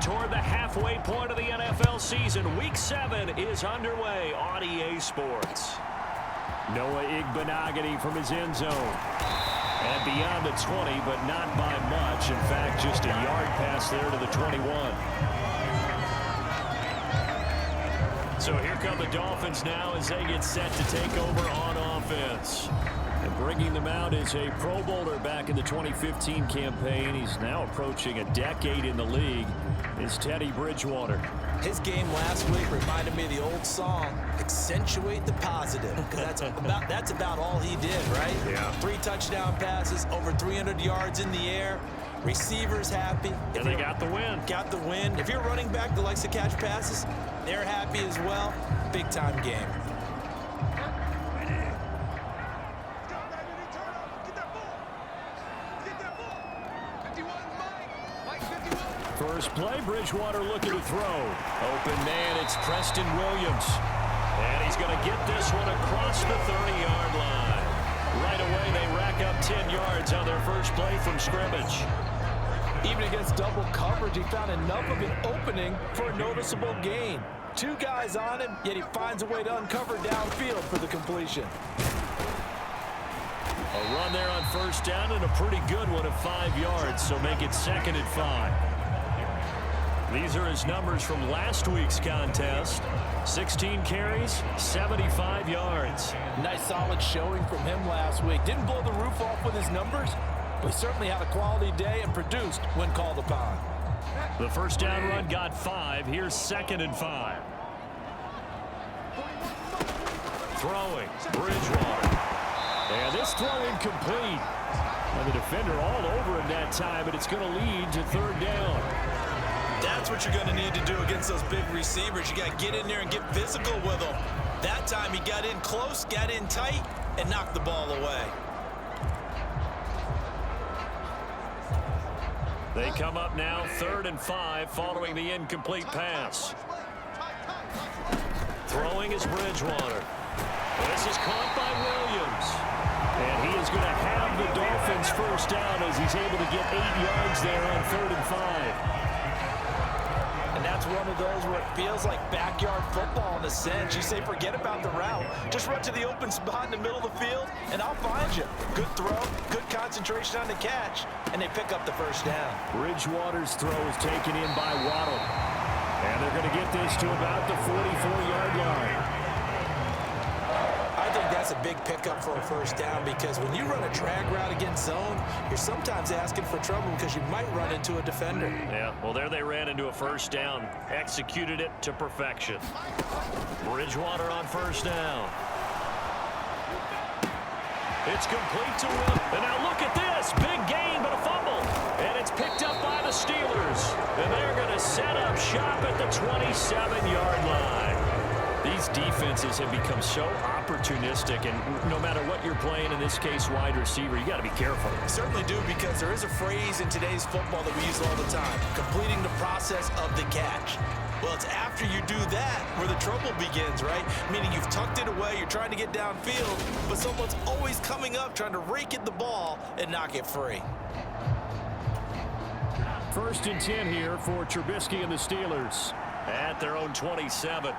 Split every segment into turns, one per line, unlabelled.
toward the halfway point of the NFL season. Week 7 is underway on EA Sports. Noah Igbenogany from his end zone. And beyond the 20, but not by much. In fact, just a yard pass there to the 21. So here come the Dolphins now as they get set to take over on offense. And bringing them out is a Pro Bowler back in the 2015 campaign. He's now approaching a decade in the league. Is Teddy Bridgewater.
His game last week reminded me of the old song, accentuate the positive, because that's about all he did, right?
Yeah.
3 touchdown passes, over 300 yards in the air, receivers happy.
And they got the win.
Got the win. If you're running back that likes to catch passes, they're happy as well. Big-time game.
First play, Bridgewater looking to throw. Open man, it's Preston Williams. And he's going to get this one across the 30-yard line. Right away, they rack up 10 yards on their first play from scrimmage.
Even against double coverage, he found enough of an opening for a noticeable gain. 2 guys on him, yet he finds a way to uncover downfield for the completion.
A run there on first down and a pretty good one of 5 yards, so make it 2nd and 5. These are his numbers from last week's contest. 16 carries, 75 yards.
Nice solid showing from him last week. Didn't blow the roof off with his numbers, but he certainly had a quality day and produced when called upon.
The first down run got 5. Here's 2nd and 5. Throwing, Bridgewater. And this throw incomplete. And the defender all over him that time, but it's going to lead to 3rd down.
That's what you're going to need to do against those big receivers. You got to get in there and get physical with them. That time he got in close, got in tight, and knocked the ball away.
They come up now 3rd and 5 following the incomplete pass. Throwing is Bridgewater. This is caught by Williams. And he is going to have the Dolphins first down as he's able to get 8 yards there on 3rd and 5.
And that's one of those where it feels like backyard football in a sense. You say forget about the route. Just run to the open spot in the middle of the field, and I'll find you. Good throw, good concentration on the catch, and they pick up the first down.
Bridgewater's throw is taken in by Waddle. And they're going to get this to about the 44-yard line.
I think that's a big pickup for a first down because when you run a drag route against zone, you're sometimes asking for trouble because you might run into a defender.
Yeah, well, there they ran into a first down. Executed it to perfection. Bridgewater on first down. It's complete to Will. And now look at this. Big gain, but a fumble. And it's picked up by the Steelers. And they're going to set up shop at the 27-yard line. These defenses have become so opportunistic, and no matter what you're playing, in this case wide receiver, you got to be careful.
Certainly do, because there is a phrase in today's football that we use all the time, completing the process of the catch. Well, it's after you do that where the trouble begins, right? Meaning you've tucked it away, you're trying to get downfield, but someone's always coming up trying to rake at the ball and knock it free.
1st and 10 here for Trubisky and the Steelers at their own 27.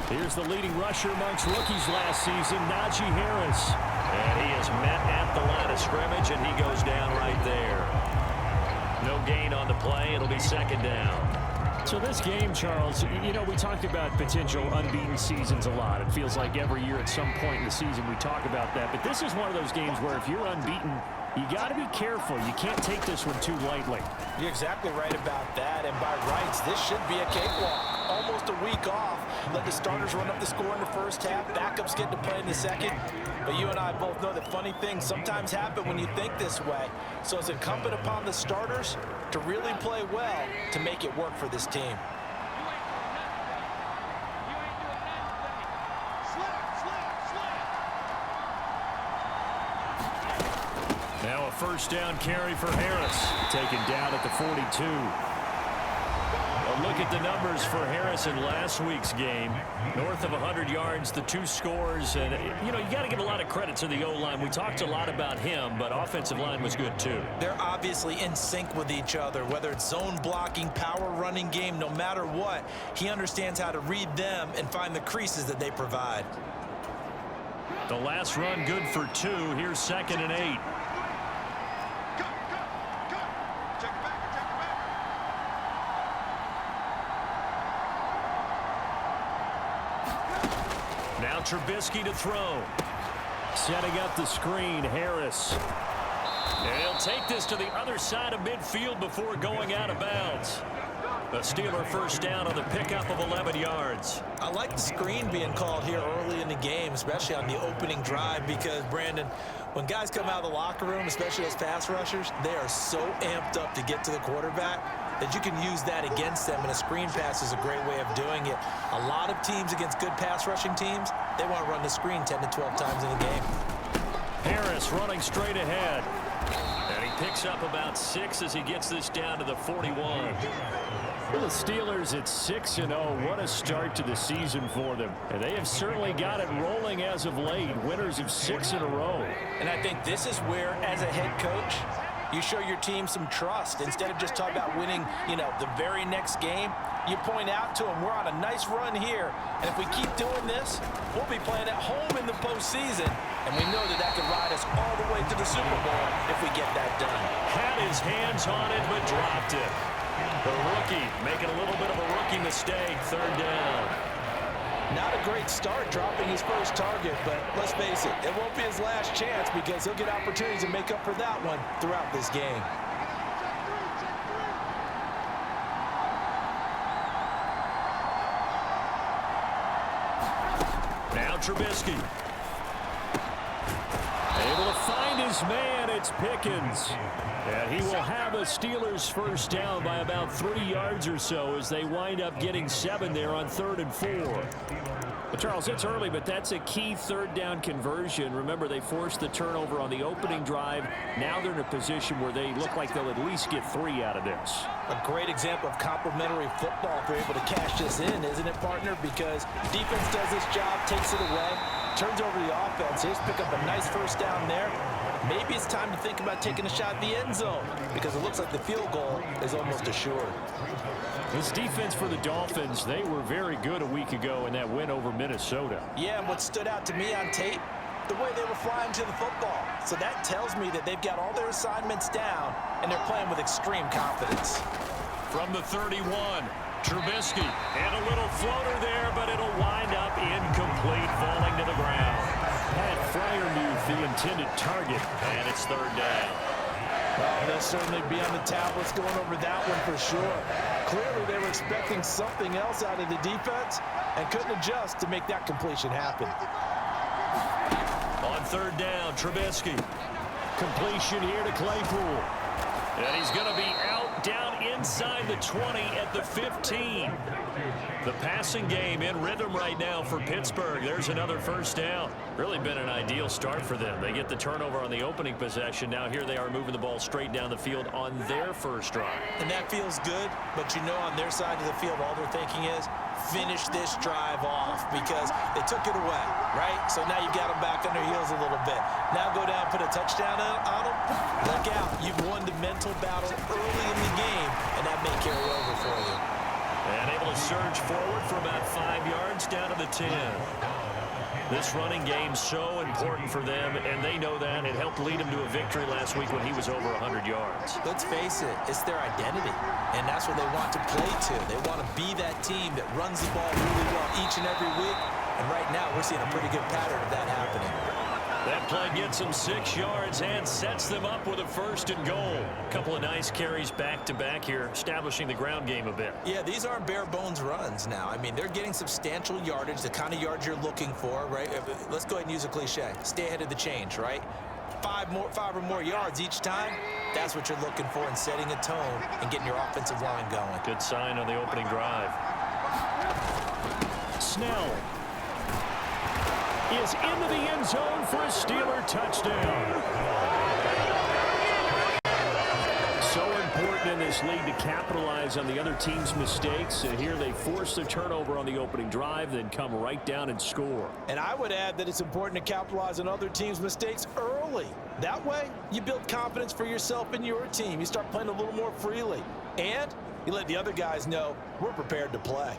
Here's the leading rusher amongst rookies last season, Najee Harris. And he is met at the line of scrimmage, and he goes down right there. No gain on the play. It'll be 2nd down. So this game, Charles, you know, we talked about potential unbeaten seasons a lot. It feels like every year at some point in the season we talk about that. But this is one of those games where if you're unbeaten, you got to be careful. You can't take this one too lightly.
You're exactly right about that. And by rights, this should be a cakewalk. Almost a week off. Let the starters run up the score in the first half. Backups get to play in the second. But you and I both know that funny things sometimes happen when you think this way. So it's incumbent upon the starters to really play well to make it work for this team.
Now a first down carry for Harris. Taken down at the 42. A look at the numbers for Harris in last week's game. North of 100 yards, the 2 scores. And, you know, you got to give a lot of credit to the O-line. We talked a lot about him, but offensive line was good too.
They're obviously in sync with each other, whether it's zone blocking, power running game, no matter what. He understands how to read them and find the creases that they provide.
The last run good for 2. Here's 2nd and 8. Now Trubisky to throw. Setting up the screen, Harris. And he'll take this to the other side of midfield before going out of bounds. A Steeler first down on the pickup of 11 yards.
I like the screen being called here early in the game, especially on the opening drive, because, Brandon, when guys come out of the locker room, especially those pass rushers, they are so amped up to get to the quarterback that you can use that against them, and a screen pass is a great way of doing it. A lot of teams against good pass rushing teams, they want to run the screen 10 to 12 times in a game.
Harris running straight ahead. And he picks up about 6 as he gets this down to the 41. For the Steelers, it's 6-0. What a start to the season for them. And they have certainly got it rolling as of late. Winners of 6 in a row.
And I think this is where, as a head coach, you show your team some trust. Instead of just talking about winning, you know, the very next game, you point out to them, we're on a nice run here. And if we keep doing this, we'll be playing at home in the postseason. And we know that that could ride us all the way to the Super Bowl if we get that done.
Had his hands on it, but dropped it. The rookie making a little bit of a rookie mistake. 3rd down.
Not a great start dropping his first target, but let's face it, it won't be his last chance because he'll get opportunities to make up for that one throughout this game.
Now Trubisky. Able to find his man. It's Pickens. And he will have a Steelers first down by about 3 yards or so as they wind up getting 7 there on 3rd and 4. Well, Charles, it's early, but that's a key 3rd down conversion. Remember, they forced the turnover on the opening drive. Now they're in a position where they look like they'll at least get 3 out of this.
A great example of complementary football if they're able to cash this in, isn't it, partner? Because defense does this job, takes it away, turns over the offense. Here's pick up a nice first down there. Maybe it's time to think about taking a shot at the end zone because it looks like the field goal is almost assured.
This defense for the Dolphins, they were very good a week ago in that win over Minnesota.
Yeah, and what stood out to me on tape, the way they were flying to the football. So that tells me that they've got all their assignments down and they're playing with extreme confidence.
From the 31, Trubisky, and a little floater there, but it'll wind up incomplete, falling to the ground. Pat Fryermuth, the intended target, and it's 3rd down.
Well, they'll certainly be on the tablets going over that one for sure. Clearly, they were expecting something else out of the defense and couldn't adjust to make that completion happen.
On 3rd down, Trubisky. Completion here to Claypool. And he's going to be out down inside the 20 at the 15. The passing game in rhythm right now for Pittsburgh. There's another first down. Really been an ideal start for them. They get the turnover on the opening possession. Now here they are moving the ball straight down the field on their first drive.
And that feels good, but you know on their side of the field all they're thinking is finish this drive off because they took it away, right? So now you've got them back on their heels a little bit. Now go down, put a touchdown on them. Look out. You've won the mental battle early in the game, and that may carry over for you.
And able to surge forward for about 5 yards down to the 10. This running game so important for them, and they know that. It helped lead them to a victory last week when he was over 100 yards.
Let's face it, it's their identity, and that's what they want to play to. They want to be that team that runs the ball really well each and every week, and right now we're seeing a pretty good pattern of that happening.
That play gets them 6 yards and sets them up with a 1st and goal. A couple of nice carries back-to-back here, establishing the ground game a bit.
Yeah, these aren't bare-bones runs now. I mean, they're getting substantial yardage, the kind of yards you're looking for, right? Let's go ahead and use a cliche. Stay ahead of the change, right? 5 or more yards each time, that's what you're looking for in setting a tone and getting your offensive line going.
Good sign on the opening drive. Snell is into the end zone for a Steeler touchdown. So important in this league to capitalize on the other team's mistakes. And here they force the turnover on the opening drive, then come right down and score.
And I would add that it's important to capitalize on other teams' mistakes early. That way, you build confidence for yourself and your team. You start playing a little more freely. And you let the other guys know we're prepared to play.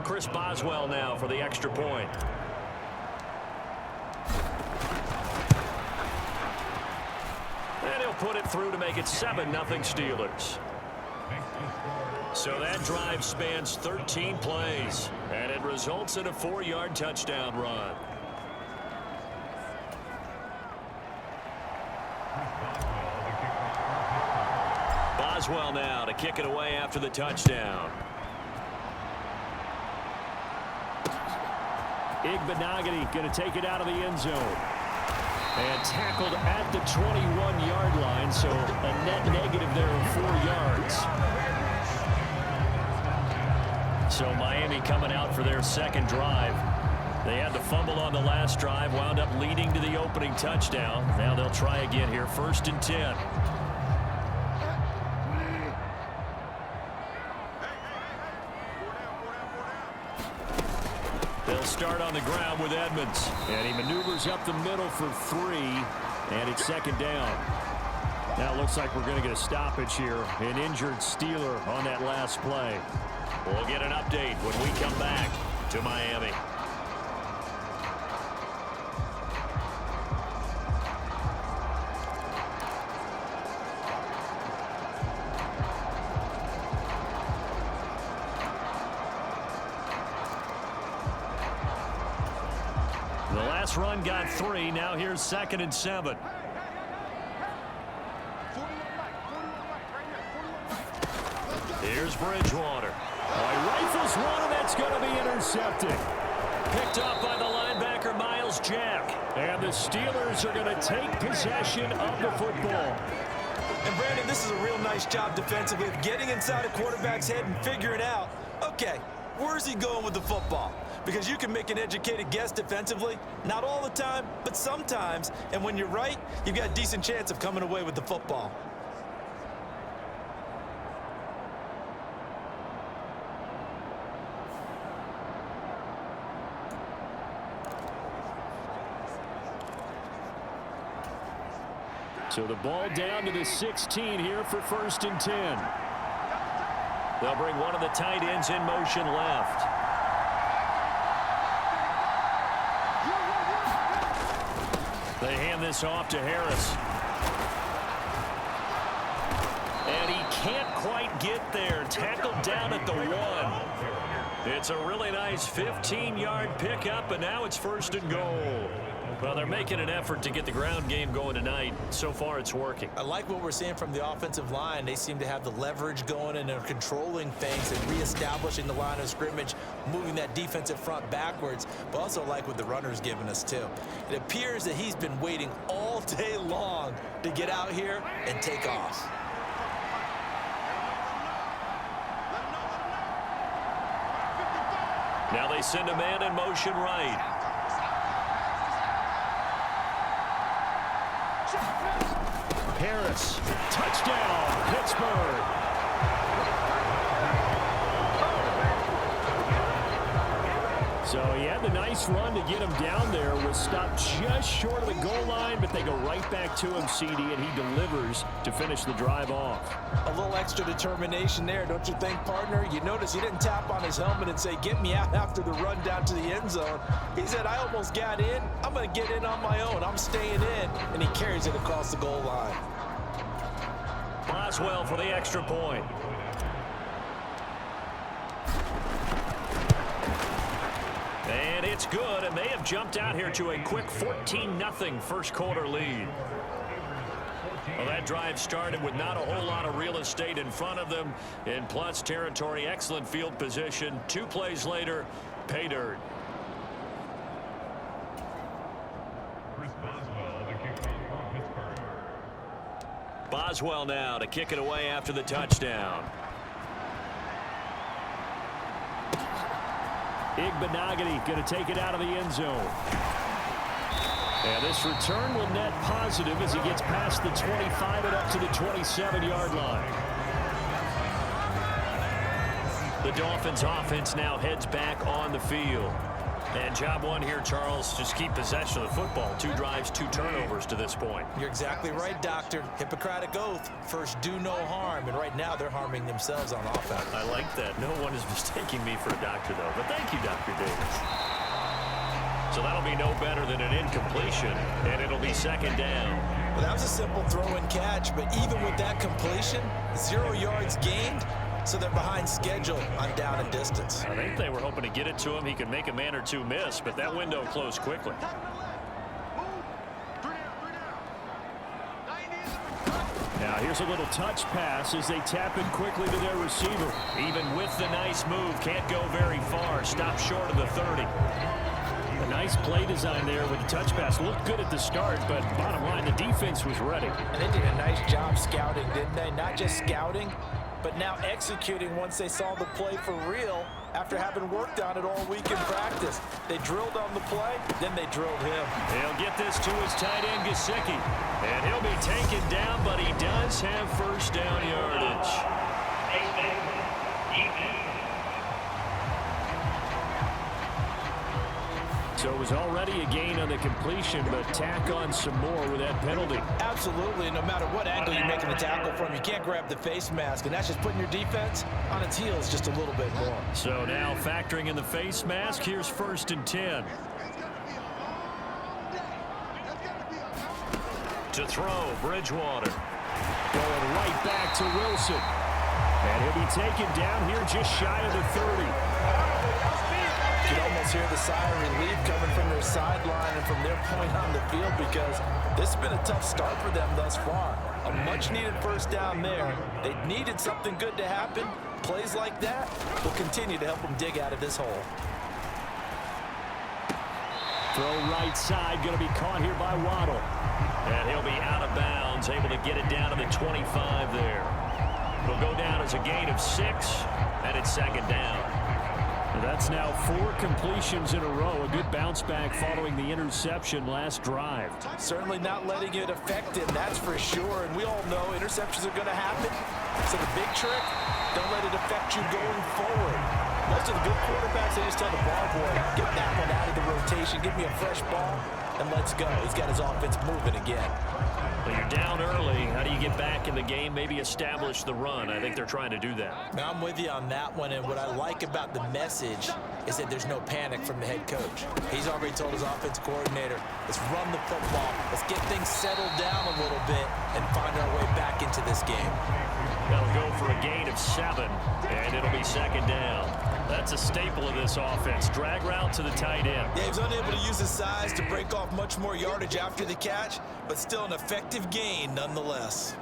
Chris Boswell now for the extra point. And he'll put it through to make it 7-0 Steelers. So that drive spans 13 plays, and it results in a 4-yard touchdown run. Boswell now to kick it away after the touchdown. Igbenogany going to take it out of the end zone. And tackled at the 21-yard line, so a net negative there of 4 yards. So Miami coming out for their second drive. They had the fumble on the last drive, wound up leading to the opening touchdown. Now they'll try again here, 1st and 10. They'll start on the ground with Edmonds. And he maneuvers up the middle for 3, and it's 2nd down. Now it looks like we're going to get a stoppage here. An injured Steeler on that last play. We'll get an update when we come back to Miami. The last run got 3. Now here's 2nd and 7. Here's Bridgewater. He rifles one, and that's going to be intercepted. Picked up by the linebacker, Miles Jack. And the Steelers are going to take possession of the football.
And Brandon, this is a real nice job defensively of getting inside a quarterback's head and figuring out, okay, where's he going with the football? Because you can make an educated guess defensively. Not all the time, but sometimes. And when you're right, you've got a decent chance of coming away with the football.
So the ball down to the 16 here for 1st and 10. They'll bring one of the tight ends in motion left. They hand this off to Harris. And he can't quite get there. Tackled down at the 1. It's a really nice 15-yard pickup, and now it's 1st and goal. Well, they're making an effort to get the ground game going tonight. So far, it's working.
I like what we're seeing from the offensive line. They seem to have the leverage going, and they're controlling things and reestablishing the line of scrimmage, moving that defensive front backwards, but also like what the runner's giving us, too. It appears that he's been waiting all day long to get out here and take off.
Now they send a man in motion right. Harris, touchdown, Pittsburgh. So he had the nice run to get him down there. Was stopped just short of the goal line, but they go right back to him, CD, and he delivers to finish the drive off.
A little extra determination there, don't you think, partner? You notice he didn't tap on his helmet and say, get me out after the run down to the end zone. He said, I almost got in. I'm going to get in on my own. I'm staying in. And he carries it across the goal line.
Boswell for the extra point. And it's good, and they have jumped out here to a quick 14-0 first quarter lead. Well, that drive started with not a whole lot of real estate in front of them. In plus territory, excellent field position. 2 plays later, pay dirt. Boswell now to kick it away after the touchdown. Igbenogany going to take it out of the end zone. And this return will net positive as he gets past the 25 and up to the 27-yard line. The Dolphins offense now heads back on the field. And job one here, Charles, just keep possession of the football. 2 drives, 2 turnovers to this point.
You're exactly right, Doctor. Hippocratic oath. First, do no harm. And right now, they're harming themselves on offense.
I like that. No one is mistaking me for a doctor, though. But thank you, Dr. Davis. So that'll be no better than an incompletion, and it'll be second down.
Well, that was a simple throw and catch, but even with that completion, 0 yards gained. So they're behind schedule on down and distance.
I think they were hoping to get it to him. He could make a man or 2 miss, but that window closed quickly. Now here's a little touch pass as they tap it quickly to their receiver. Even with the nice move, can't go very far. Stop short of the 30. A nice play design there with the touch pass. Looked good at the start, but bottom line, the defense was ready.
And they did a nice job scouting, didn't they? Not just scouting, but now executing once they saw the play for real after having worked on it all week in practice. They drilled on the play, then they drilled him.
He'll get this to his tight end, Gesicki. And he'll be taken down, but he does have first down yardage. So it was already a gain on the completion, but tack on some more with that penalty.
Absolutely. No matter what angle you're making the tackle from, you can't grab the face mask, and that's just putting your defense on its heels just a little bit more.
So now factoring in the face mask, here's first and 10. To throw, Bridgewater. Going right back to Wilson. And he'll be taken down here just shy of the 30.
You can almost hear the sigh of relief coming from their sideline and from their point on the field, because this has been a tough start for them thus far. A much-needed first down there. They needed something good to happen. Plays like that will continue to help them dig out of this hole.
Throw right side, going to be caught here by Waddle. And he'll be out of bounds, able to get it down to the 25 there. It'll go down as a gain of 6, and it's second down. That's now 4 completions in a row. A good bounce back following the interception last drive.
Certainly not letting it affect him, that's for sure. And we all know interceptions are going to happen. So the big trick, don't let it affect you going forward. Most of the good quarterbacks, they just tell the ball boy, get that one out of the rotation, give me a fresh ball, and let's go. He's got his offense moving again.
Well, you're down early. How do you get back in the game? Maybe establish the run. I think they're trying to do that.
Now, I'm with you on that one, and what I like about the message is that there's no panic from the head coach. He's already told his offense coordinator, let's run the football, let's get things settled down a little bit and find our way back into this game.
They'll go for a gain of 7, and it'll be second down. That's a staple of this offense. Drag route to the tight end.
Yeah, he was unable to use his size to break off much more yardage after the catch, but still an effective gain nonetheless.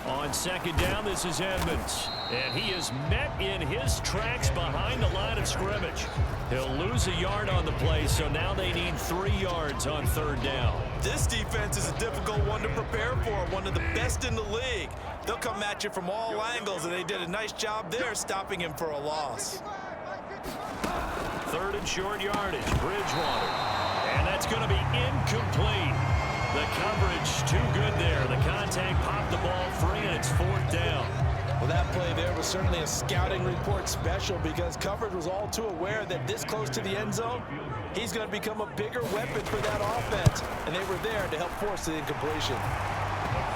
On second down, this is Edmonds. And he is met in his tracks behind the line of scrimmage. He'll lose a yard on the play, so now they need 3 yards on third down.
This defense is a difficult one to prepare for, one of the best in the league. They'll come at you from all angles, and they did a nice job there stopping him for a loss.
Third and short yardage, Bridgewater. And that's going to be incomplete. The coverage too good there. The contact popped the ball free, and it's fourth down.
Well, that play there was certainly a scouting report special, because coverage was all too aware that this close to the end zone, he's going to become a bigger weapon for that offense, and they were there to help force the incompletion.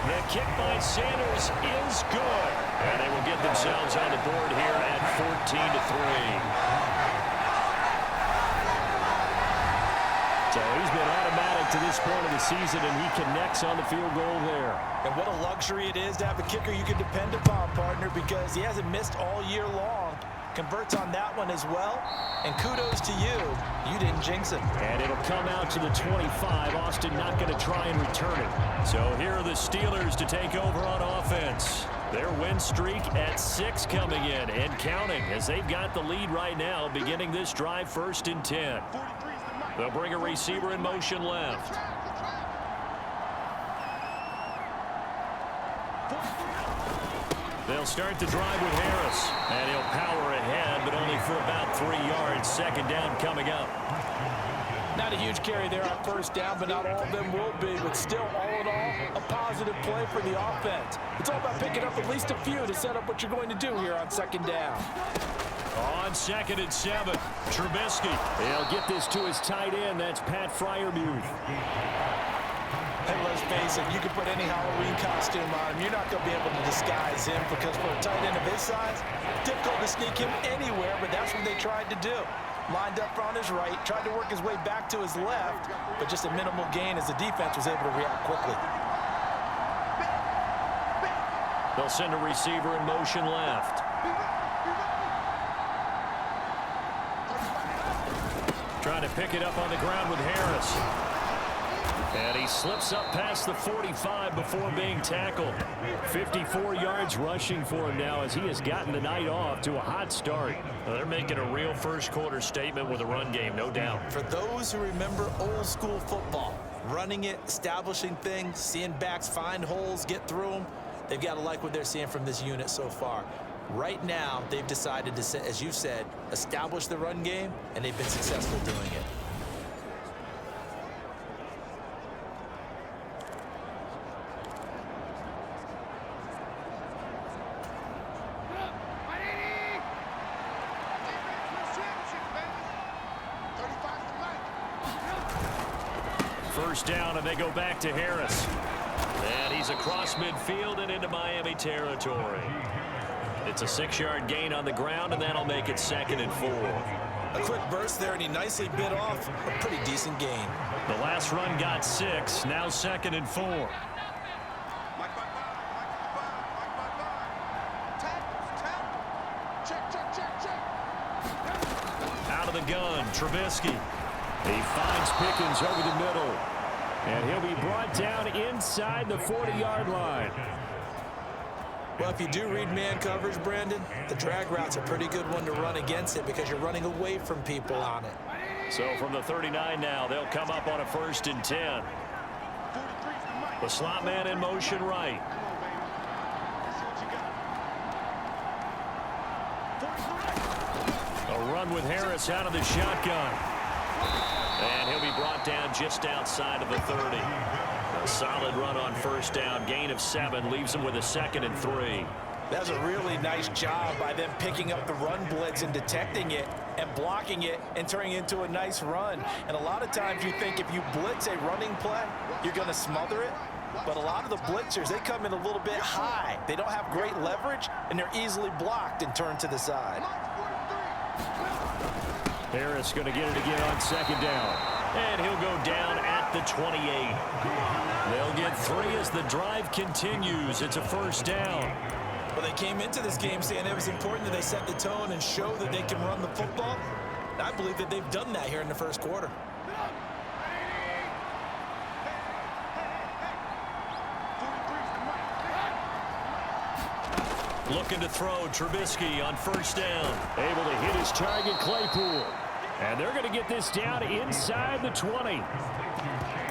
The kick by Sanders is good, and they will get themselves on the board here at 14-3. So he's been automatic to this point of the season, and he connects on the field goal there.
And what a luxury it is to have a kicker you can depend upon, partner, because he hasn't missed all year long. Converts on that one as well. And kudos to you. You didn't jinx him.
And it'll come out to the 25. Austin not going to try and return it. So here are the Steelers to take over on offense. Their win streak at 6 coming in and counting, as they've got the lead right now, beginning this drive first and 10. They'll bring a receiver in motion left. They'll start the drive with Harris, and he'll power ahead, but only for about 3 yards. Second down coming up.
Not a huge carry there on first down, but not all of them will be. But still, all in all, a positive play for the offense. It's all about picking up at least a few to set up what you're going to do here on second down.
On 2nd and 7, Trubisky. He'll get this to his tight end. That's Pat Freiermuth.
And let's face it, you can put any Halloween costume on him. You're not going to be able to disguise him because for a tight end of his size, difficult to sneak him anywhere, but that's what they tried to do. Lined up on his right, tried to work his way back to his left, but just a minimal gain as the defense was able to react quickly.
They'll send a receiver in motion left. Trying to pick it up on the ground with Harris. And he slips up past the 45 before being tackled. 54 yards rushing for him now as he has gotten the night off to a hot start. Well, they're making a real first-quarter statement with a run game, no doubt.
For those who remember old-school football, running it, establishing things, seeing backs find holes, get through them, they've got to like what they're seeing from this unit so far. Right now, they've decided to, as you said, establish the run game, and they've been successful doing it.
First down, and they go back to Harris. And he's across midfield and into Miami territory. It's a 6-yard gain on the ground, and that'll make it 2nd and 4.
A quick burst there, and he nicely bit off a pretty decent gain.
The last run got 6, now 2nd and 4. Out of the gun, Trubisky. He finds Pickens over the middle. And he'll be brought down inside the 40-yard line.
Well, if you do read man coverage, Brandon, the drag route's a pretty good one to run against it because you're running away from people on it.
So from the 39 now, they'll come up on a 1st and 10. The slot man in motion right. A run with Harris out of the shotgun. And he'll be brought down just outside of the 30. A solid run on first down. Gain of 7 leaves him with a 2nd and 3.
That's a really nice job by them picking up the run blitz and detecting it and blocking it and turning it into a nice run. And a lot of times you think if you blitz a running play, you're going to smother it. But a lot of the blitzers, they come in a little bit high. They don't have great leverage, and they're easily blocked and turned to the side.
Harris going to get it again on 2nd down. And he'll go down at the 28. They'll get 3 as the drive continues. It's a 1st down.
Well, they came into this game saying it was important that they set the tone and show that they can run the football. And I believe that they've done that here in the 1st quarter.
Looking to throw, Trubisky on 1st down. Able to hit his target, Claypool. And they're going to get this down inside the 20.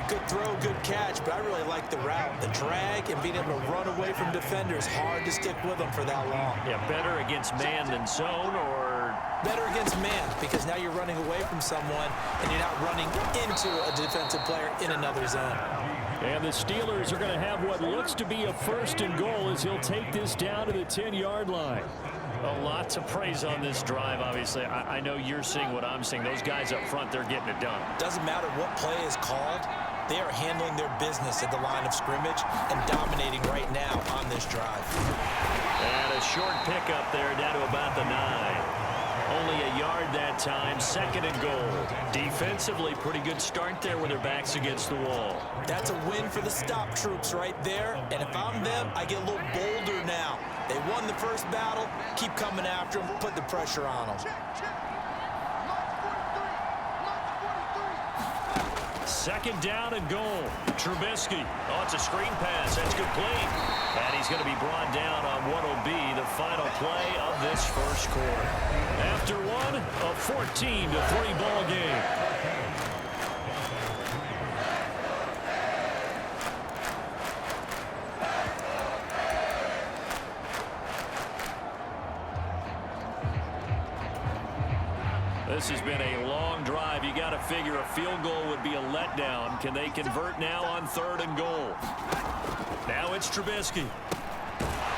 Good throw, good catch, but I really like the route. The drag and being able to run away from defenders. Hard to stick with them for that long.
Yeah, better against man than zone, or?
Better against man, because now you're running away from someone and you're not running into a defensive player in another zone.
And the Steelers are going to have what looks to be a 1st and goal as he'll take this down to the 10-yard line. A lot to praise on this drive, obviously. I know you're seeing what I'm seeing. Those guys up front, they're getting it done.
Doesn't matter what play is called. They are handling their business at the line of scrimmage and dominating right now on this drive.
And a short pickup there down to about the 9. Only a yard that time, 2nd and goal. Defensively, pretty good start there with their backs against the wall.
That's a win for the stop troops right there. And if I'm them, I get a little bolder now. They won the first battle. Keep coming after them. Put the pressure on them.
2nd down and goal. Trubisky. Oh, it's a screen pass. That's complete. And he's going to be brought down on what will be the final play of this 1st quarter. After one, a 14-3 ball game. this has been a long drive. You got to figure a field goal would be a letdown. Can they convert now on 3rd and goal? Now it's Trubisky.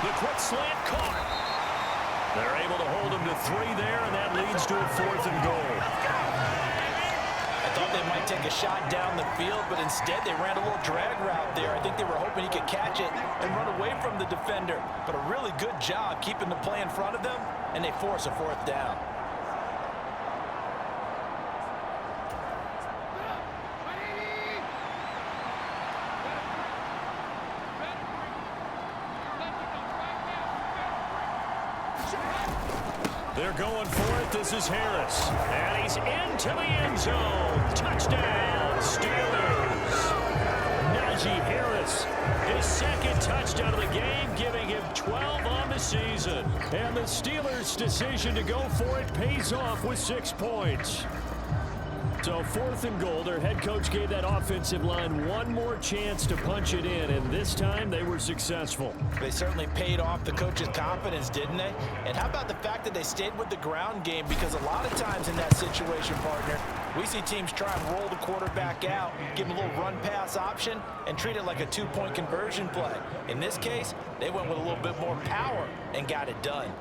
The quick slant caught. They're able to hold him to 3 there, and that leads to a 4th and goal.
I thought they might take a shot down the field, but instead they ran a little drag route there. I think they were hoping he could catch it and run away from the defender. But a really good job keeping the play in front of them, and they force a 4th down.
They're going for it. This is Harris. And he's into the end zone. Touchdown, Steelers. Najee Harris, his 2nd touchdown of the game, giving him 12 on the season. And the Steelers' decision to go for it pays off with 6 points. So 4th and goal, their head coach gave that offensive line one more chance to punch it in, and this time they were successful.
They certainly paid off the coach's confidence, didn't they? And how about the fact that they stayed with the ground game? Because a lot of times in that situation, partner, we see teams try and roll the quarterback out, give him a little run-pass option, and treat it like a 2-point conversion play. In this case, they went with a little bit more power and got it done.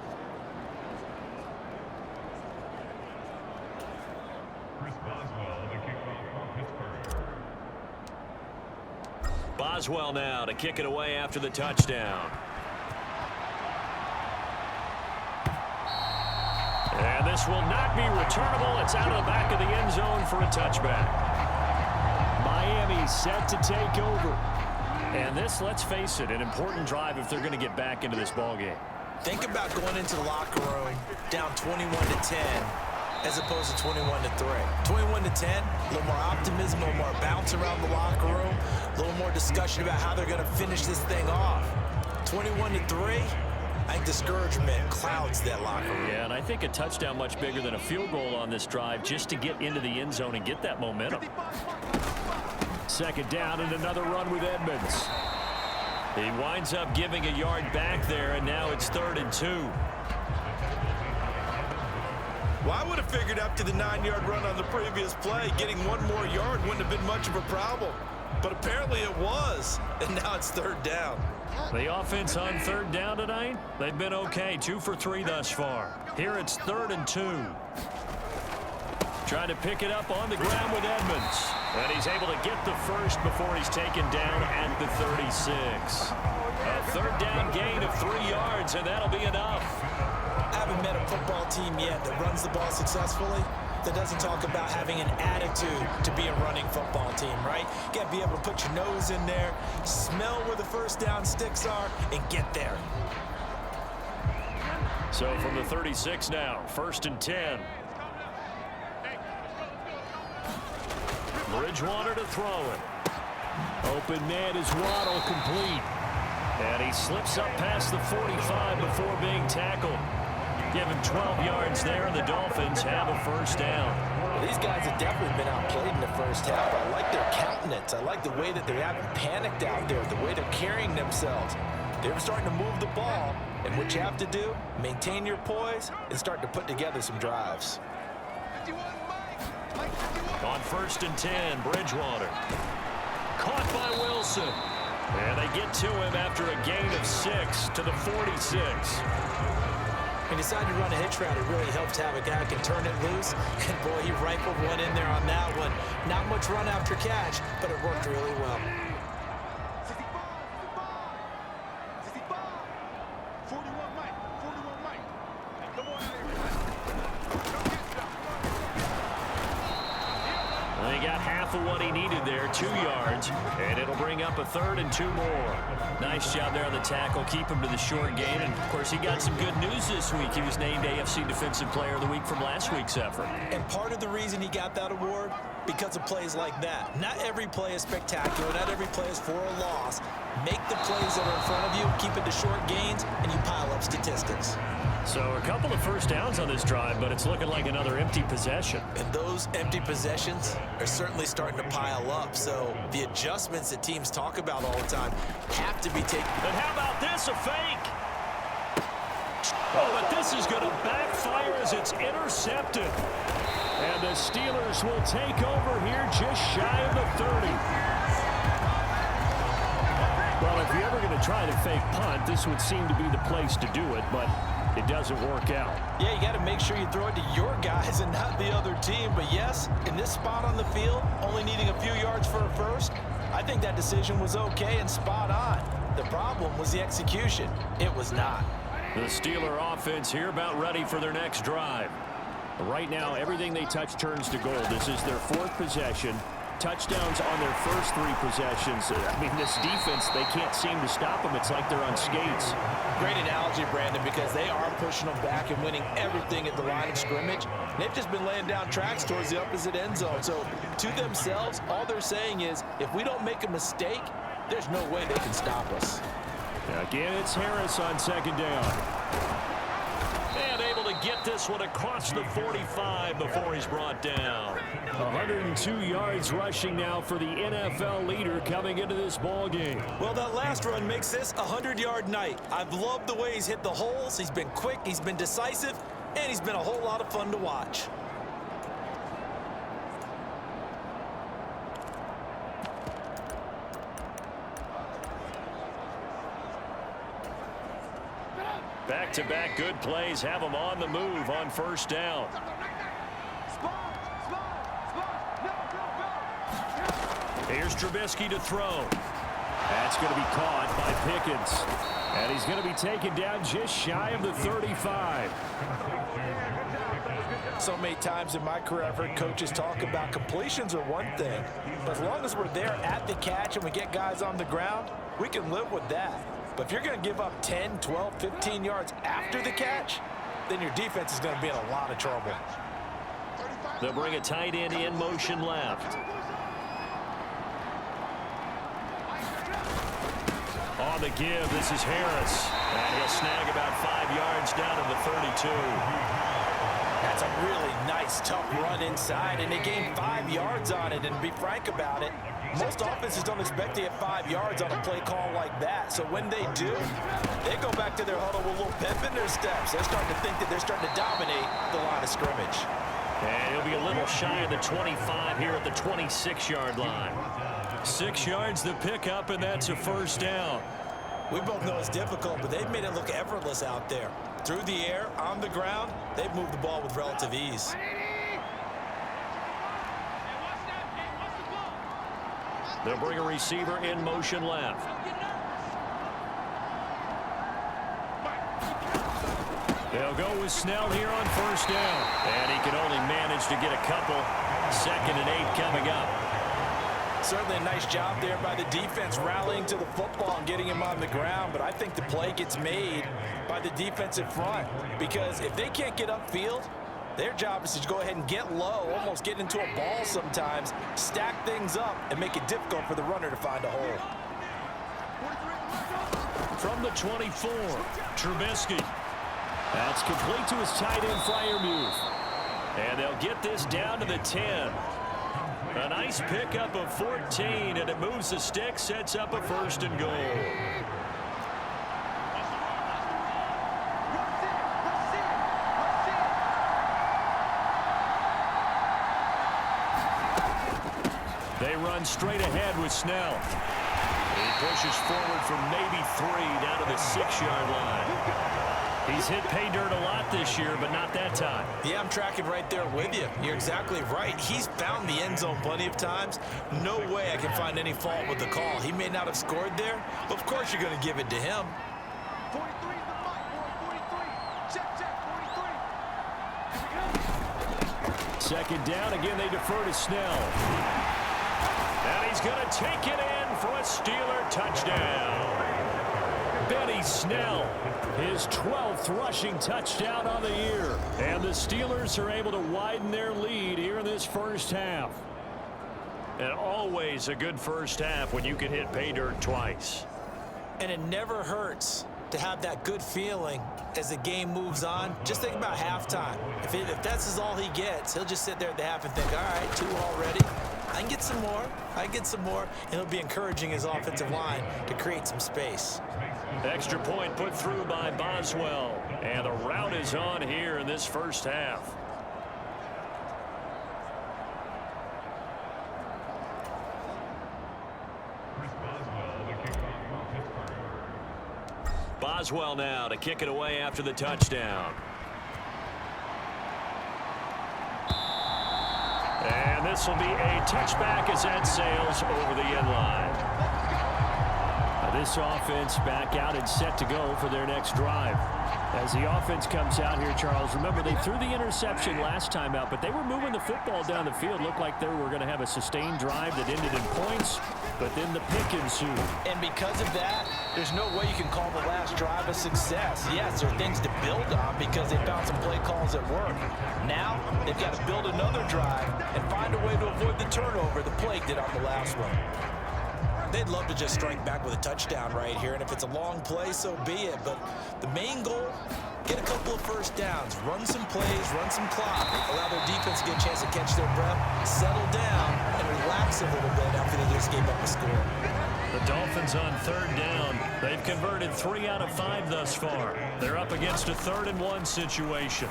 Boswell now to kick it away after the touchdown. And this will not be returnable. It's out of the back of the end zone for a touchback. Miami set to take over. And this, let's face it, an important drive if they're going to get back into this ballgame.
Think about going into the locker room down 21-10 as opposed to 21-3. 21-10, a little more optimism, a little more bounce around the locker room, a little more discussion about how they're going to finish this thing off. 21-3, I think discouragement clouds that locker room.
Yeah, and I think a touchdown much bigger than a field goal on this drive just to get into the end zone and get that momentum. 2nd down and another run with Edmonds. He winds up giving a yard back there, and now it's 3rd and 2.
Well, I would have figured after the 9-yard run on the previous play, getting one more yard wouldn't have been much of a problem. But apparently it was, and now it's 3rd down.
The offense on 3rd down tonight, they've been okay. 2 for 3 thus far. Here it's 3rd and 2. Trying to pick it up on the ground with Edmonds. And he's able to get the first before he's taken down at the 36. A 3rd down gain of 3 yards, and that'll be enough.
I haven't met a football team yet that runs the ball successfully that doesn't talk about having an attitude to be a running football team, right? You got to be able to put your nose in there, smell where the first down sticks are, and get there.
So from the 36 now, 1st and 10. Bridgewater to throw it. Open man is Waddle, complete. And he slips up past the 45 before being tackled. Give him 12 yards there, and the Dolphins have a 1st down.
Well, these guys have definitely been outplayed in the first half. I like their countenance. I like the way that they haven't panicked out there, the way they're carrying themselves. They're starting to move the ball, and what you have to do, maintain your poise and start to put together some drives.
On 1st and 10, Bridgewater. Caught by Wilson. And they get to him after a gain of 6 to the 46.
When you decide to run a hitch route, it really helps to have a guy who can turn it loose. And boy, he rifled one in there on that one. Not much run after catch, but it worked really well.
Well, he got half of what he needed there, 2 yards, and it'll bring up a 3rd and 2 more. Nice job there on the tackle, keep him to the short game, and of course he got some good news this week. He was named AFC Defensive Player of the Week from last week's effort.
And part of the reason he got that award, because of plays like that. Not every play is spectacular, not every play is for a loss. Make the plays that are in front of you, keep it to short gains, and you pile up statistics.
So a couple of 1st downs on this drive, but it's looking like another empty possession.
And those empty possessions are certainly starting to pile up. So the adjustments that teams talk about all the time have to be taken.
And how about this, a fake? Oh, but this is going to backfire as it's intercepted. And the Steelers will take over here just shy of the 30. Well, if you're ever going to try to fake punt, this would seem to be the place to do it, but it doesn't work out.
Yeah, you got to make sure you throw it to your guys and not the other team. But yes, in this spot on the field, only needing a few yards for a first, I think that decision was okay and spot on. The problem was the execution. It was not.
The Steeler offense here about ready for their next drive. Right now, everything they touch turns to gold. This is their 4th possession. Touchdowns on their first 3 possessions. I mean, this defense, they can't seem to stop them. It's like they're on skates.
Great analogy, Brandon, because they are pushing them back and winning everything at the line of scrimmage. They've just been laying down tracks towards the opposite end zone. So to themselves, all they're saying is, if we don't make a mistake, there's no way they can stop us.
Again, it's Harris on 2nd down. And able to get this one across the 45 before he's brought down. 102 yards rushing now for the NFL leader coming into this ball game.
Well, that last run makes this a 100-yard night. I've loved the way he's hit the holes. He's been quick, he's been decisive, and he's been a whole lot of fun to watch.
Back-to-back good plays have them on the move on 1st down. Here's Trubisky to throw. That's going to be caught by Pickens. And he's going to be taken down just shy of the 35.
So many times in my career, I've heard coaches talk about completions are one thing. But as long as we're there at the catch and we get guys on the ground, we can live with that. But if you're going to give up 10, 12, 15 yards after the catch, then your defense is going to be in a lot of trouble.
They'll bring a tight end in motion left. On the give, this is Harris. And he'll snag about 5 yards down to the 32.
That's a really nice, tough run inside, and they gained 5 yards on it. And to be frank about it, most offenses don't expect to get 5 yards on a play call like that. So when they do, they go back to their huddle with a little pep in their steps. They're starting to think that they're starting to dominate the line of scrimmage.
And he'll be a little shy of the 25 here at the 26-yard line. 6 yards to pick up, and that's a 1st down.
We both know it's difficult, but they've made it look effortless out there. Through the air, on the ground, they've moved the ball with relative ease.
They'll bring a receiver in motion left. They'll go with Snell here on 1st down. And he can only manage to get a couple. 2nd and 8 coming up.
Certainly a nice job there by the defense rallying to the football and getting him on the ground, but I think the play gets made by the defensive front because if they can't get upfield, their job is to go ahead and get low, almost get into a ball sometimes, stack things up, and make it difficult for the runner to find a hole.
From the 24, Trubisky. That's complete to his tight end Freiermuth. And they'll get this down to the 10. A nice pickup of 14, and it moves the stick, sets up a 1st and goal. They run straight ahead with Snell. He pushes forward from maybe 3 down to the 6-yard line. He's hit pay dirt a lot this year, but not that time.
Yeah, I'm tracking right there with you. You're exactly right. He's found the end zone plenty of times. No way I can find any fault with the call. He may not have scored there, but of course you're going to give it to him.
43 is the fight, boy. 43. Check, 43.
2nd down. Again, they defer to Snell. And he's going to take it in for a Steeler touchdown. Benny Snell, his 12th rushing touchdown on the year. And the Steelers are able to widen their lead here in this 1st half. And always a good 1st half when you can hit pay dirt twice.
And it never hurts to have that good feeling as the game moves on. Just think about halftime. If that's all he gets, he'll just sit there at the half and think, all right, 2 already. I can get some more. I can get some more. And he'll be encouraging his offensive line to create some space.
Extra point put through by Boswell. And the route is on here in this 1st half. Boswell now to kick it away after the touchdown. And this will be a touchback as that sails over the end line. This offense back out and set to go for their next drive. As the offense comes out here, Charles, remember they threw the interception last time out, but they were moving the football down the field. Looked like they were going to have a sustained drive that ended in points, but then the pick ensued.
And because of that, there's no way you can call the last drive a success. Yes, there are things to build on because they found some play calls at work. Now, they've got to build another drive and find a way to avoid the turnover the play did on the last one. They'd love to just strike back with a touchdown right here, and if it's a long play, so be it. But the main goal, get a couple of first downs, run some plays, run some clock, allow their defense to get a chance to catch their breath, settle down, and relax a little bit after they just gave up a score.
The Dolphins on third down. They've converted 3 out of 5 thus far. They're up against a 3rd-and-1 situation.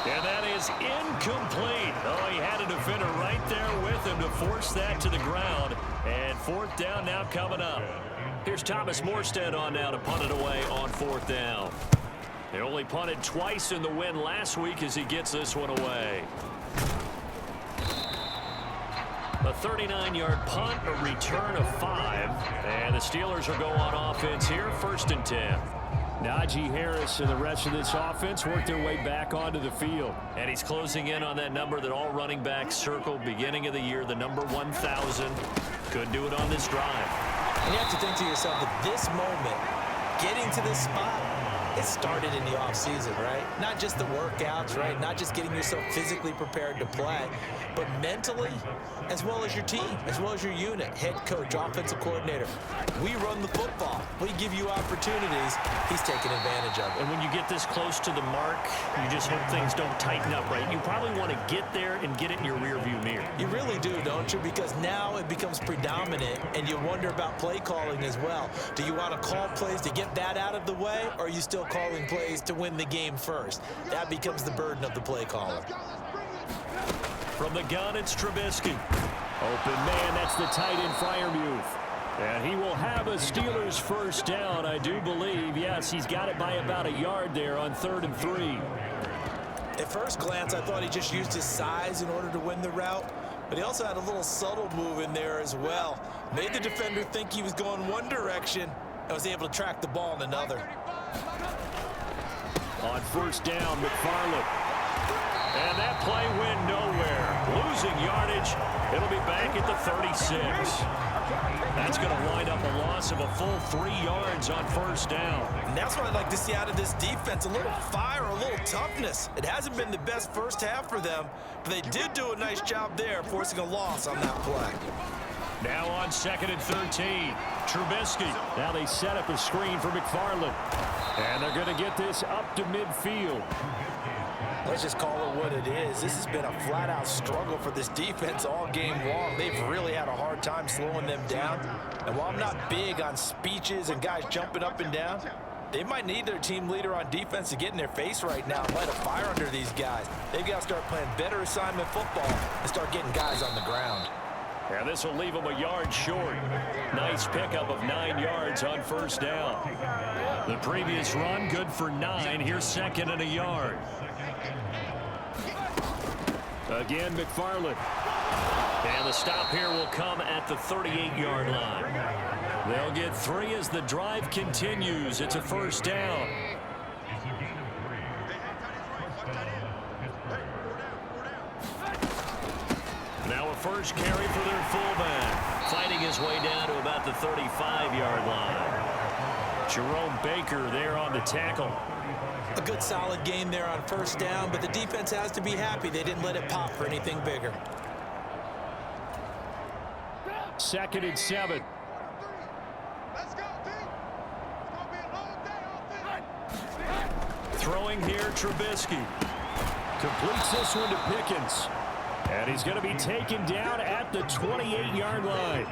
And that is incomplete. Oh, he had a defender right there with him to force that to the ground. And 4th down now coming up. Here's Thomas Morstead on now to punt it away on 4th down. They only punted twice in the win last week as he gets this one away. A 39-yard punt, a return of 5. And the Steelers will go on offense here, 1st and 10. Najee Harris and the rest of this offense work their way back onto the field. And he's closing in on that number that all running backs circled beginning of the year, the number 1,000. Couldn't do it on this drive.
And you have to think to yourself that this moment, getting to this spot, it started in the offseason, right? Not just the workouts, right? Not just getting yourself physically prepared to play, but mentally, as well as your team, as well as your unit, head coach, offensive coordinator. We run the football. We give you opportunities. He's taking advantage of it.
And when you get this close to the mark, you just hope things don't tighten up, right? You probably want to get there and get it in your rearview mirror.
You really do, don't you? Because now it becomes predominant, and you wonder about play calling as well. Do you want to call plays to get that out of the way, or are you still calling plays to win the game first? That becomes the burden of the play caller.
From the gun, it's Trubisky. Open man, that's the tight end Freiermuth. And he will have a Steelers 1st down, I do believe. Yes, he's got it by about a yard there on 3rd and 3.
At first glance, I thought he just used his size in order to win the route, but he also had a little subtle move in there as well. Made the defender think he was going one direction and was able to track the ball in another.
On 1st down, McFarland. And that play went nowhere. Losing yardage. It'll be back at the 36. That's going to wind up a loss of a full 3 yards on 1st down.
And that's what I'd like to see out of this defense. A little fire, a little toughness. It hasn't been the best first half for them, but they did do a nice job there, forcing a loss on that play.
Now on 2nd and 13. Trubisky. Now they set up a screen for McFarland. And they're going to get this up to midfield.
Let's just call it what it is. This has been a flat-out struggle for this defense all game long. They've really had a hard time slowing them down. And while I'm not big on speeches and guys jumping up and down, they might need their team leader on defense to get in their face right now and light a fire under these guys. They've got to start playing better assignment football and start getting guys on the ground.
And this will leave them a yard short. Nice pickup of 9 yards on 1st down. The previous run, good for 9. Here's 2nd and a yard. Again, McFarland. And the stop here will come at the 38-yard line. They'll get 3 as the drive continues. It's a 1st down. Now a first carry for their fullback. Fighting his way down to about the 35-yard line. Jerome Baker there on the tackle.
A good solid game there on 1st down, but the defense has to be happy they didn't let it pop for anything bigger.
2nd and 7.
Let's go, team. It's going to be a long day on this.
Throwing here, Trubisky. Completes this one to Pickens. And he's going to be taken down at the 28-yard line.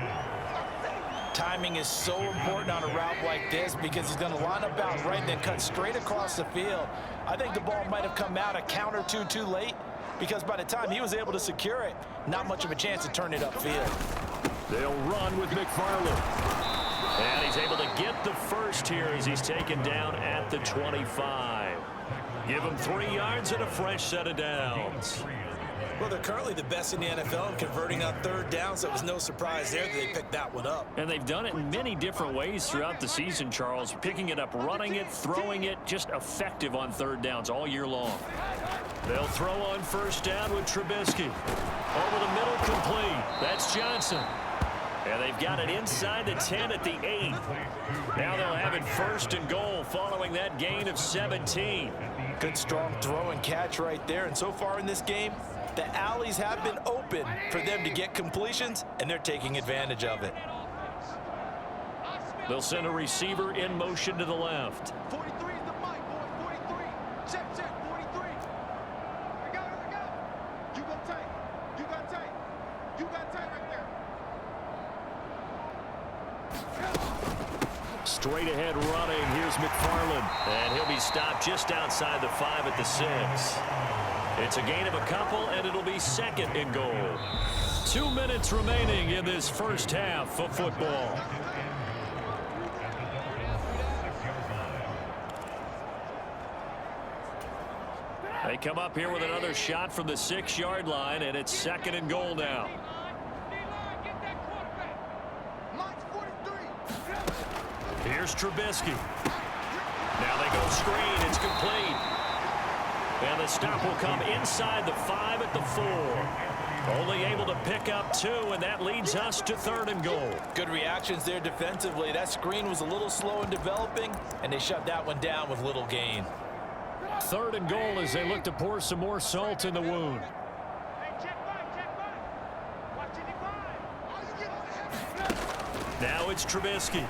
Timing is so important on a route like this because he's going to line up out right and then cut straight across the field. I think the ball might have come out a count or two too late because by the time he was able to secure it, not much of a chance to turn it upfield.
They'll run with McFarland. And he's able to get the first here as he's taken down at the 25. Give him 3 yards and a fresh set of downs.
Well, they're currently the best in the NFL in converting on third downs. So it was no surprise there that they picked that one up.
And they've done it in many different ways throughout the season, Charles. Picking it up, running it, throwing it, just effective on third downs all year long. They'll throw on first down with Trubisky. Over the middle, complete. That's Johnson. And they've got it inside the 10 at the 8. Now they'll have it first and goal following that gain of 17.
Good strong throw and catch right there. And so far in this game, the alleys have been open for them to get completions, and they're taking advantage of it.
They'll send a receiver in motion to the left.
43 is the mic, boy. 43. Check, 43. I got it. You go tight. You got tight. You got tight right there.
Straight ahead running. Here's McFarland. And he'll be stopped just outside the 5 at the 6. It's a gain of a couple, and it'll be second and goal. 2 minutes remaining in this first half of football. They come up here with another shot from the 6-yard line, and it's second and goal now. Here's Trubisky. Now they go screen. It's complete. And the stop will come inside the 5 at the 4. Only able to pick up 2, and that leads us to third and goal.
Good reactions there defensively. That screen was a little slow in developing, and they shut that one down with little gain.
Third and goal as they look to pour some more salt in the wound. Now it's Trubisky.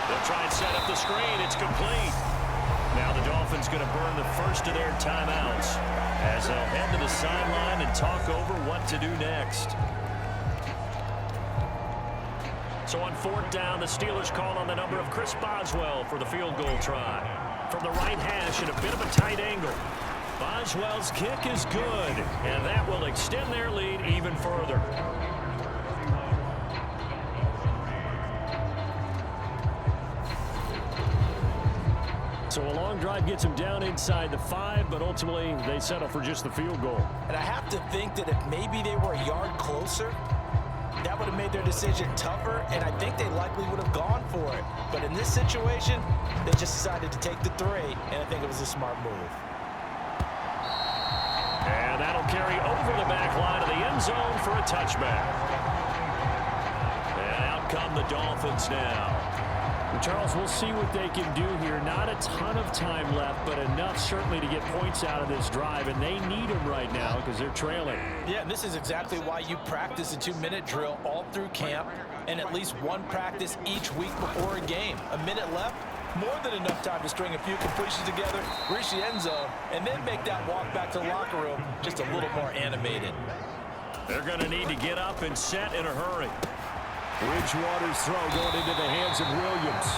They'll try and set up the screen. It's complete. Now the Dolphins going to burn the first of their timeouts as they'll head to the sideline and talk over what to do next. So on fourth down, the Steelers call on the number of Chris Boswell for the field goal try. From the right hash at a bit of a tight angle. Boswell's kick is good, and that will extend their lead even further. So a long drive gets them down inside the 5, but ultimately they settle for just the field goal.
And I have to think that if maybe they were a yard closer, that would have made their decision tougher, and I think they likely would have gone for it. But in this situation, they just decided to take the 3, and I think it was a smart move.
And that'll carry over the back line of the end zone for a touchback. And out come the Dolphins now.
Charles, we'll see what they can do here. Not a ton of time left, but enough certainly to get points out of this drive, and they need them right now because they're trailing.
Yeah, and this is exactly why you practice a 2-minute drill all through camp and at least one practice each week before a game. A minute left, more than enough time to string a few completions together, reach the end zone, and then make that walk back to the locker room just a little more animated.
They're going to need to get up and set in a hurry. Bridgewater's throw going into the hands of Williams.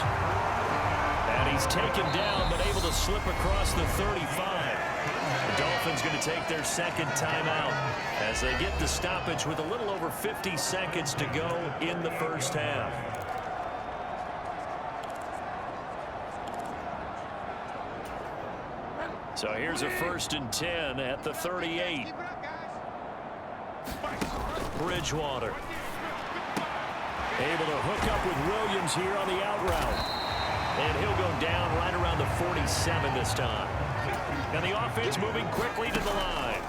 And he's taken down, but able to slip across the 35. The Dolphins going to take their second timeout as they get the stoppage with a little over 50 seconds to go in the first half. So here's a 1st and 10 at the 38. Bridgewater. Able to hook up with Williams here on the out route. And he'll go down right around the 47 this time. And the offense moving quickly to the line.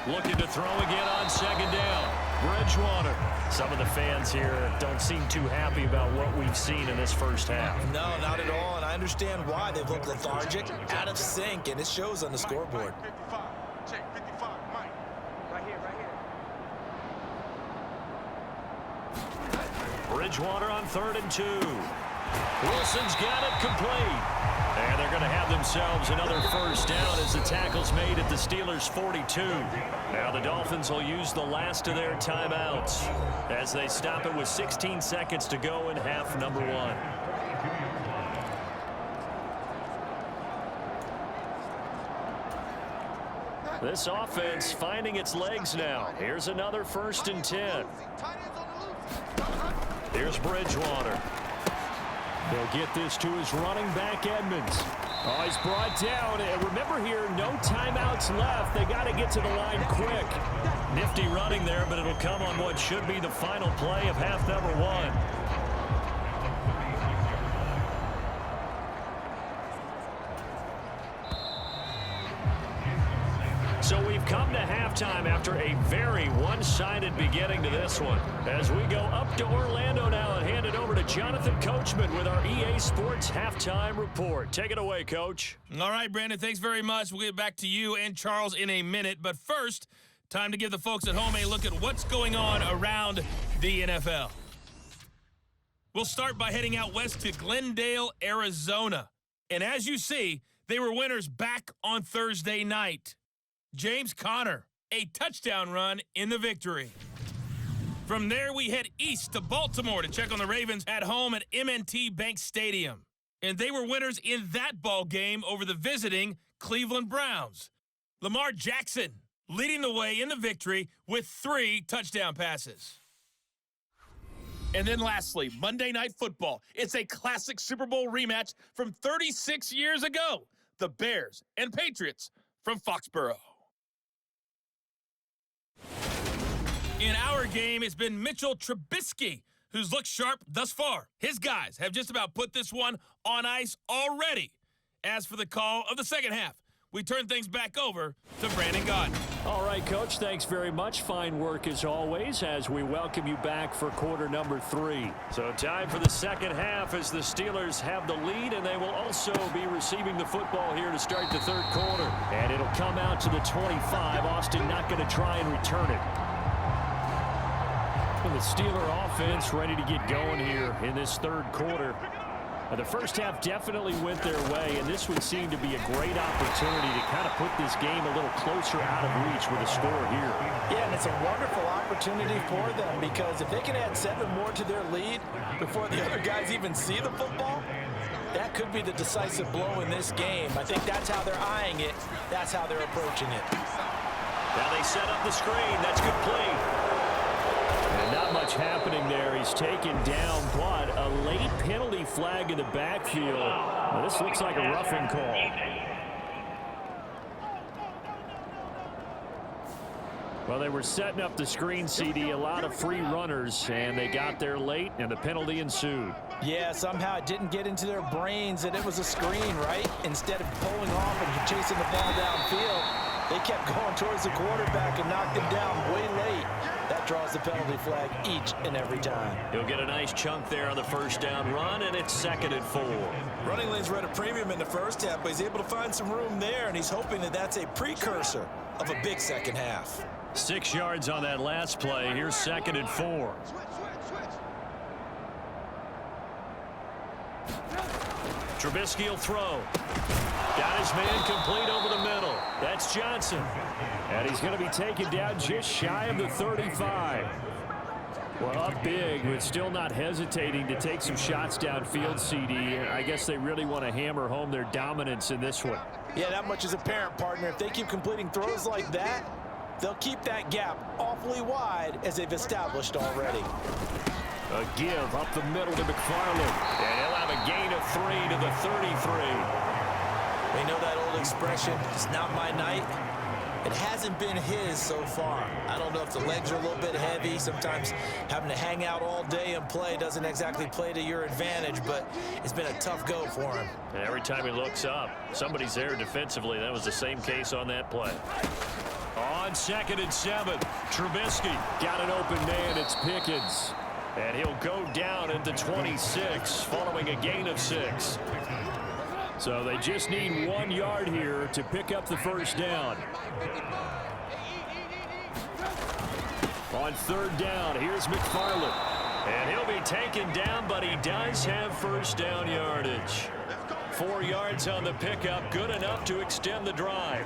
Looking to throw again on second down. Bridgewater. Some of the fans here don't seem too happy about what we've seen in this first half.
No, not at all, and I understand why. They look lethargic, out of sync, and it shows on the scoreboard.
55. Check 55. Mike. Right here, right here.
Bridgewater on 3rd and 2. Wilson's got it complete. And they're going to have themselves another first down as the tackle's made at the Steelers' 42. Now the Dolphins will use the last of their timeouts as they stop it with 16 seconds to go in half number 1. This offense finding its legs now. Here's another 1st and 10. Here's Bridgewater.
They'll get this to his running back, Edmonds. Oh, he's brought down. And remember here, no timeouts left. They got to get to the line quick.
Nifty running there, but it'll come on what should be the final play of half number 1. So we've come to halftime after a very one-sided beginning to this one. As we go up to Orlando now and hand it over to Jonathan Coachman with our EA Sports Halftime Report. Take it away, Coach.
All right, Brandon, thanks very much. We'll get back to you and Charles in a minute. But first, time to give the folks at home a look at what's going on around the NFL. We'll start by heading out west to Glendale, Arizona. And as you see, they were winners back on Thursday night. James Conner, a touchdown run in the victory. From there, we head east to Baltimore to check on the Ravens at home at M&T Bank Stadium. And they were winners in that ball game over the visiting Cleveland Browns. Lamar Jackson leading the way in the victory with 3 touchdown passes. And then lastly, Monday Night Football. It's a classic Super Bowl rematch from 36 years ago. The Bears and Patriots from Foxborough. In our game, it's been Mitchell Trubisky, who's looked sharp thus far. His guys have just about put this one on ice already. As for the call of the second half, we turn things back over to Brandon Gaudin.
All right, Coach, thanks very much. Fine work as always as we welcome you back for quarter number 3.
So time for the second half as the Steelers have the lead, and they will also be receiving the football here to start the third quarter.
And it'll come out to the 25. Austin not going to try and return it. And the Steeler offense ready to get going here in this third quarter. The first half definitely went their way, and this would seem to be a great opportunity to kind of put this game a little closer out of reach with a score here.
Yeah, and it's a wonderful opportunity for them because if they can add 7 more to their lead before the other guys even see the football, that could be the decisive blow in this game. I think that's how they're eyeing it. That's how they're approaching it.
Now they set up the screen. That's complete.
And not much happening there. He's taken down, but a late penalty flag in the backfield. Well, this looks like a roughing call. Well, they were setting up the screen, CD, a lot of free runners, and they got there late, and the penalty ensued.
Yeah, somehow it didn't get into their brains that it was a screen, right? Instead of pulling off and chasing the ball downfield, they kept going towards the quarterback and knocked him down way late. That draws the penalty flag each and every time.
He'll get a nice chunk there on the first down run, and it's 2nd and 4.
Running lanes were at a premium in the first half, but he's able to find some room there, and he's hoping that that's a precursor of a big second half.
6 yards on that last play. Here's 2nd and 4. Trubisky will throw. Got his man complete over the middle. That's Johnson.
And he's going to be taken down just shy of the 35. Well, up big, but still not hesitating to take some shots downfield, CD. I guess they really want to hammer home their dominance in this one.
Yeah, that much is apparent, partner. If they keep completing throws like that, they'll keep that gap awfully wide as they've established already.
A give up the middle to McFarland.
And he'll have a gain of 3 to the 33.
They know that old expression, it's not my night. It hasn't been his so far. I don't know if the legs are a little bit heavy. Sometimes having to hang out all day and play doesn't exactly play to your advantage, but it's been a tough go for him.
And every time he looks up, somebody's there defensively. That was the same case on that play. On 2nd and 7, Trubisky
got an open man. It's Pickens.
And he'll go down at the 26 following a gain of 6.
So they just need 1 yard here to pick up the first down. On 3rd down, here's McFarland.
And he'll be taken down, but he does have first down yardage. 4 yards on the pickup, good enough to extend the drive.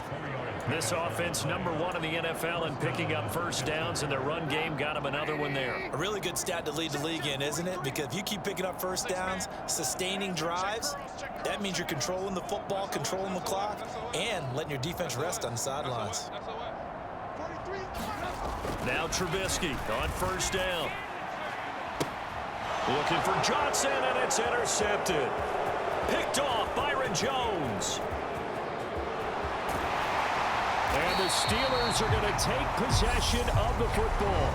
This offense, #1 in the NFL in picking up first downs, and their run game got him another one there.
A really good stat to lead the league in, isn't it? Because if you keep picking up first downs, sustaining drives, that means you're controlling the football, controlling the clock, and letting your defense rest on the sidelines.
Now Trubisky on first down. Looking for Johnson, and it's intercepted. Picked off Byron Jones.
And the Steelers are going to take possession of the football.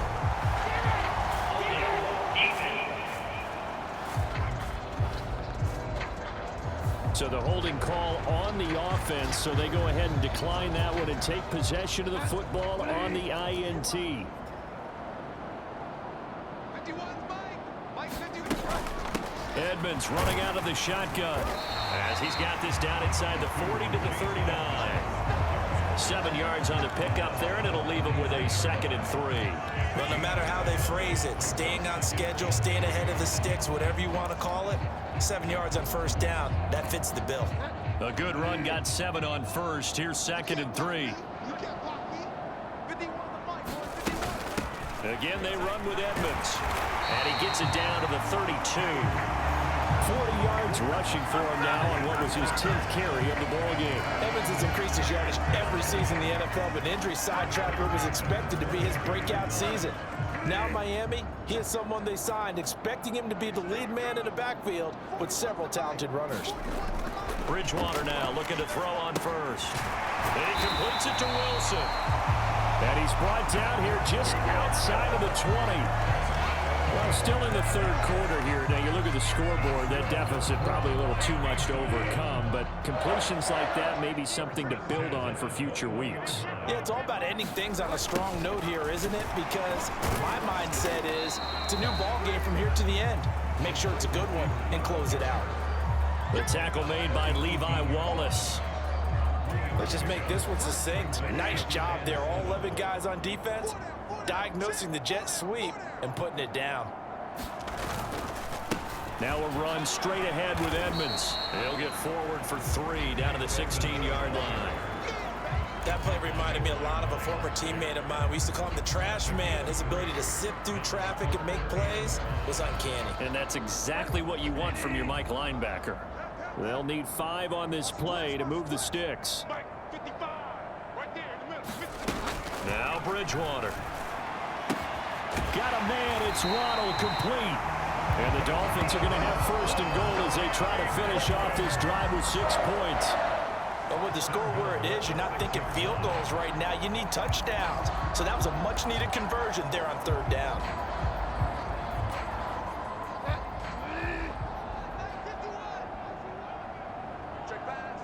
So the holding call on the offense, so they go ahead and decline that one and take possession of the football on the INT.
51's Mike 51.
Edmonds running out of the shotgun as he's got this down inside the 40 to the 39. 7 yards on the pickup there, and it'll leave him with a 2nd and 3.
Well, no matter how they phrase it, staying on schedule, staying ahead of the sticks, whatever you want to call it, 7 yards on first down, that fits the bill.
A good run, got 7 on first. Here's 2nd and 3.
You can't block me. 51 to Mike, 51.
Again, they run with Edmonds, and he gets it down to the 32.
40 yards rushing for him now on what was his 10th carry of the ball game.
Evans has increased his yardage every season in the NFL, but injury sidetracked what was expected to be his breakout season. Now Miami, he is someone they signed, expecting him to be the lead man in the backfield with several talented runners.
Bridgewater now looking to throw on first. And he completes it to Wilson.
And he's brought down here just outside of the 20. Well, still in the third quarter here. Now, you look at the scoreboard, that deficit probably a little too much to overcome, but completions like that may be something to build on for future weeks.
Yeah, it's all about ending things on a strong note here, isn't it? Because my mindset is it's a new ball game from here to the end. Make sure it's a good one and close it out.
The tackle made by Levi Wallace.
Let's just make this one succinct. Nice job there. All 11 guys on defense diagnosing the jet sweep and putting it down.
Now a run straight ahead with Edmonds. He'll get forward for 3 down to the 16-yard line.
That play reminded me a lot of a former teammate of mine. We used to call him the trash man. His ability to sift through traffic and make plays was uncanny.
And that's exactly what you want from your Mike linebacker.
They'll need 5 on this play to move the sticks.
Mike 55, right there in the middle.
Now Bridgewater.
Got a man, it's Waddle, complete. And the Dolphins are going to have 1st and goal as they try to finish off this drive with 6 points.
But with the score where it is, you're not thinking field goals right now. You need touchdowns. So that was a much-needed conversion there on 3rd down.
Check pass.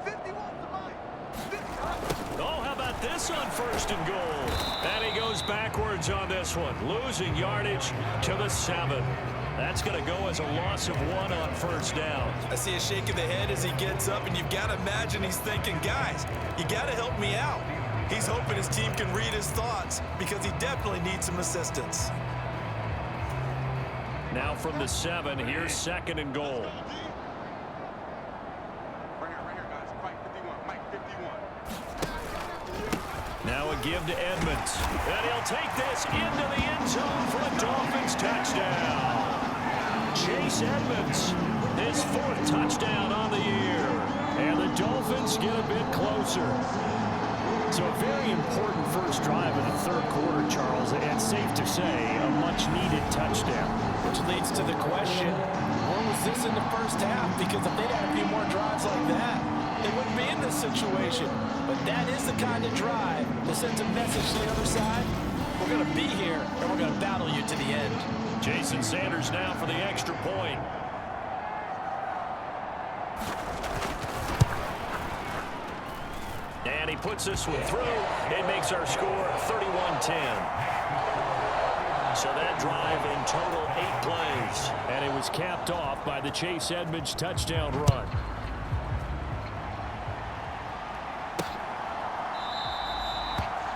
51 to Mike.
Oh, how about this on 1st and goal? And he goes backwards on this one, losing yardage to the 7. That's going to go as a loss of 1 on 1st down.
I see a shake of the head as he gets up, and you've got to imagine he's thinking, guys, you got to help me out. He's hoping his team can read his thoughts because he definitely needs some assistance.
Now from the 7, here's 2nd and goal.
Right here, guys. Mike 51.
Now a give to Edmonds. And he'll take this into the end zone for a Dolphins touchdown. Chase Edmonds, his 4th touchdown on the year. And the Dolphins get a bit closer.
So a very important first drive of the 3rd quarter, Charles, and safe to say a much-needed touchdown.
Which leads to the question, where was this in the first half? Because if they'd had a few more drives like that, they wouldn't be in this situation. But that is the kind of drive that sends a message to the other side. We're going to be here, and we're going to battle you to the end.
Jason Sanders now for the extra point. And he puts this one through. It makes our score 31-10. So that drive in total 8 plays.
And it was capped off by the Chase Edmonds touchdown run.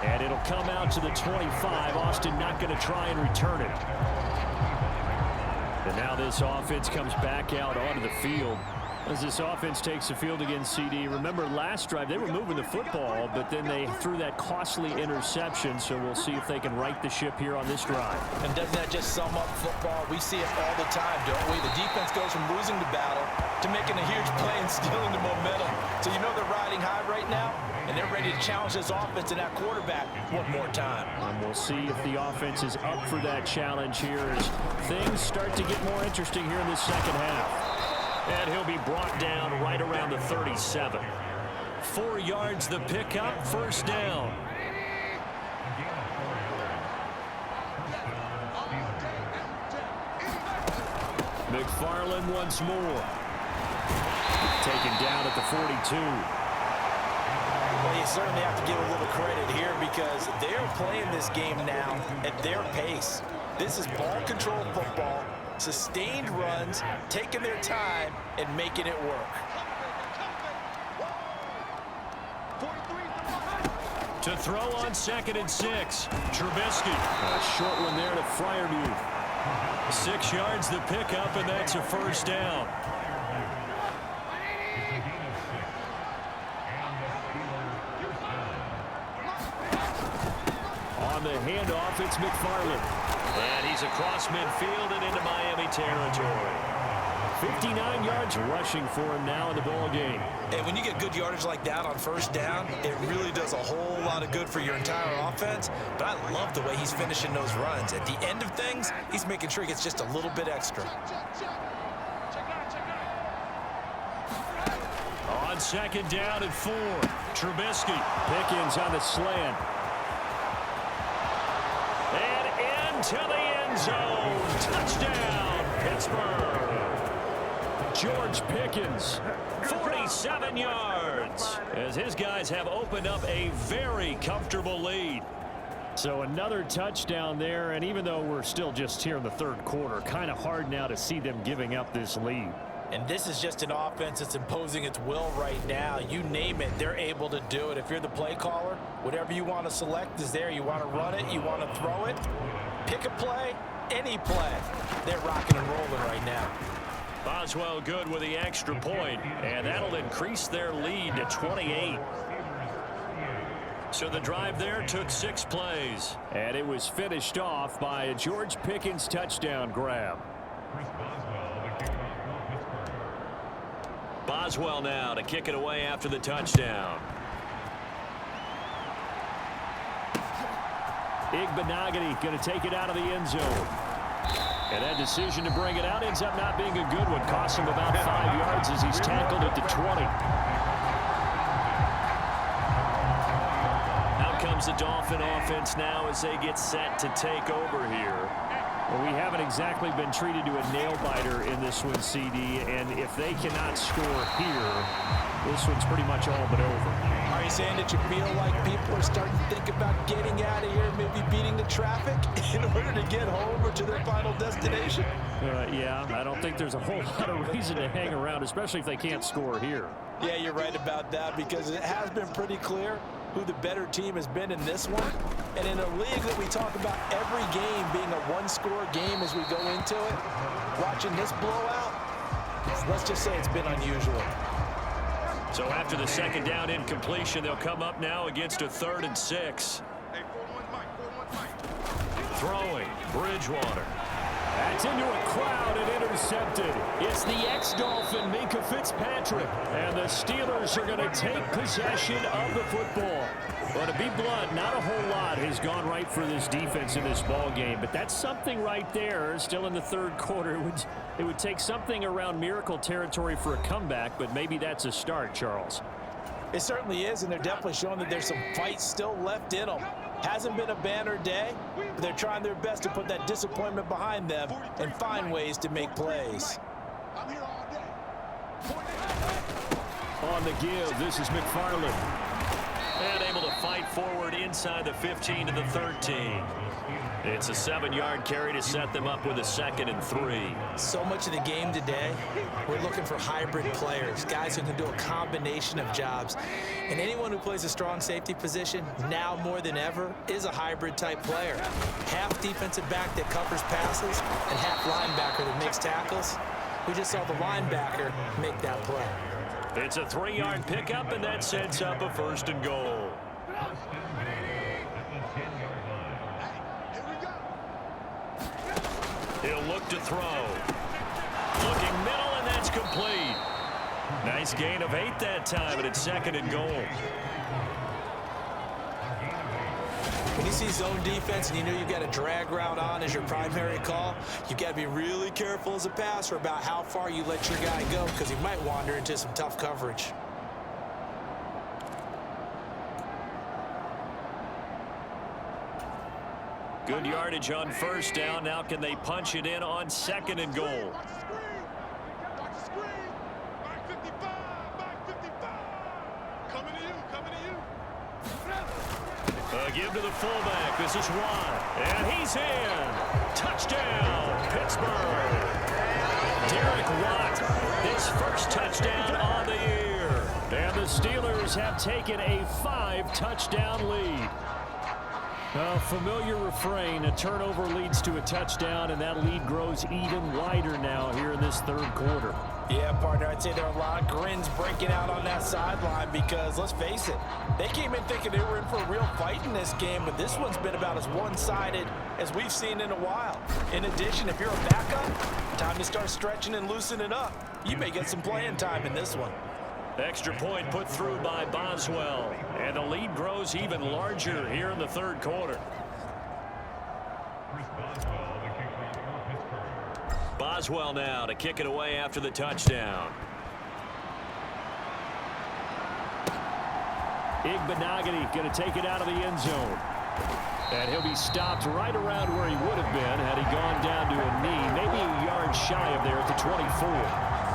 And it'll come out to the 25. Austin not going to try and return it. And now this offense comes back out onto the field. As this offense takes the field against CD, remember last drive they were moving the football, but then they threw that costly interception, so we'll see if they can right the ship here on this drive.
And doesn't that just sum up football? We see it all the time, don't we? The defense goes from losing the battle to making a huge play and stealing the momentum. So you know they're riding high right now, and they're ready to challenge this offense and that quarterback one more time.
And we'll see if the offense is up for that challenge here as things start to get more interesting here in the second half.
And he'll be brought down right around the 37. 4 yards the pickup, first down.
McFarland once more. Taken down at the 42.
Well, you certainly have to give a little credit here because they're playing this game now at their pace. This is ball control football, sustained runs, taking their time, and making it work.
To throw on 2nd and 6. Trubisky.
A short one there to Freiermuth.
6 yards the pickup, and that's a first down.
On the handoff, it's McFarland.
And he's across midfield and into Miami territory.
59 yards rushing for him now in the ball game.
And when you get good yardage like that on first down, it really does a whole lot of good for your entire offense. But I love the way he's finishing those runs. At the end of things, he's making sure he gets just a little bit extra.
On 2nd down and 4. Trubisky.
Pickens on the slant.
And into the end zone. Touchdown, Pittsburgh.
George Pickens.
47 yards. As his guys have opened up a very comfortable lead.
So another touchdown there, and even though we're still just here in the third quarter, kind of hard now to see them giving up this lead.
And this is just an offense that's imposing its will right now. You name it, they're able to do it. If you're the play caller, whatever you want to select is there. You want to run it, you want to throw it, pick a play, any play. They're rocking and rolling right now.
Boswell good with the extra point, and that'll increase their lead to 28. So the drive there took 6 plays.
And it was finished off by a George Pickens touchdown grab.
Boswell now to kick it away after the touchdown.
Igbenogany going to take it out of the end zone. And that decision to bring it out ends up not being a good one. Costs him about 5 yards as he's tackled at the 20.
Out comes the Dolphin offense now as they get set to take over here.
Well, we haven't exactly been treated to a nail-biter in this one, CD, and if they cannot score here, this one's pretty much all but over.
Are you saying that you feel like people are starting to think about getting out of here, maybe beating the traffic in order to get home or to their final destination?
Yeah, I don't think there's a whole lot of reason to hang around, especially if they can't score here.
Yeah, you're right about that because it has been pretty clear who the better team has been in this one. And in a league that we talk about every game being a one-score game as we go into it, watching this blowout, let's just say it's been unusual.
So after the 2nd down incompletion, they'll come up now against a 3rd and 6. Throwing, Bridgewater.
That's into a crowd and intercepted. It's the ex-Dolphin, Minkah Fitzpatrick. And the Steelers are going to take possession of the football. Well, to be blunt, not a whole lot has gone right for this defense in this ball game, but that's something right there. Still in the third quarter. It would take something around miracle territory for a comeback, but maybe that's a start, Charles.
It certainly is, and they're definitely showing that there's some fight still left in them. Hasn't been a banner day, but they're trying their best to put that disappointment behind them and find ways to make plays.
On the give, this is McFarland.
And able to fight forward inside the 15 to the 13. It's a 7-yard carry to set them up with a 2nd and 3.
So much of the game today, we're looking for hybrid players, guys who can do a combination of jobs. And anyone who plays a strong safety position, now more than ever, is a hybrid type player. Half defensive back that covers passes and half linebacker that makes tackles. We just saw the linebacker make that play.
It's a 3-yard pickup, and that sets up a 1st and goal. He'll look to throw. Looking middle, and that's complete. Nice gain of 8 that time, and it's 2nd and goal.
When you see zone defense and you know you've got a drag route on as your primary call, you've got to be really careful as a passer about how far you let your guy go because he might wander into some tough coverage.
Good yardage on 1st down. Now can they punch it in on 2nd and goal?
Watch the screen. Watch the screen. Back 55. Back 55. Coming to you. Coming to you.
Give to the fullback. This is Watt. And he's in. Touchdown, Pittsburgh. Derek Watt, his 1st touchdown on the year.
And the Steelers have taken a 5-touchdown lead. A familiar refrain, a turnover leads to a touchdown, and that lead grows even wider now here in this 3rd quarter.
Yeah, partner, I'd say there are a lot of grins breaking out on that sideline because, let's face it, they came in thinking they were in for a real fight in this game, but this one's been about as one-sided as we've seen in a while. In addition, if you're a backup, time to start stretching and loosening up. You may get some playing time in this one.
Extra point put through by Boswell. And the lead grows even larger here in the 3rd quarter. Boswell now to kick it away after the touchdown.
Igbenogany going to take it out of the end zone. And he'll be stopped right around where he would have been had he gone down to a knee, maybe a yard shy of there at the 24.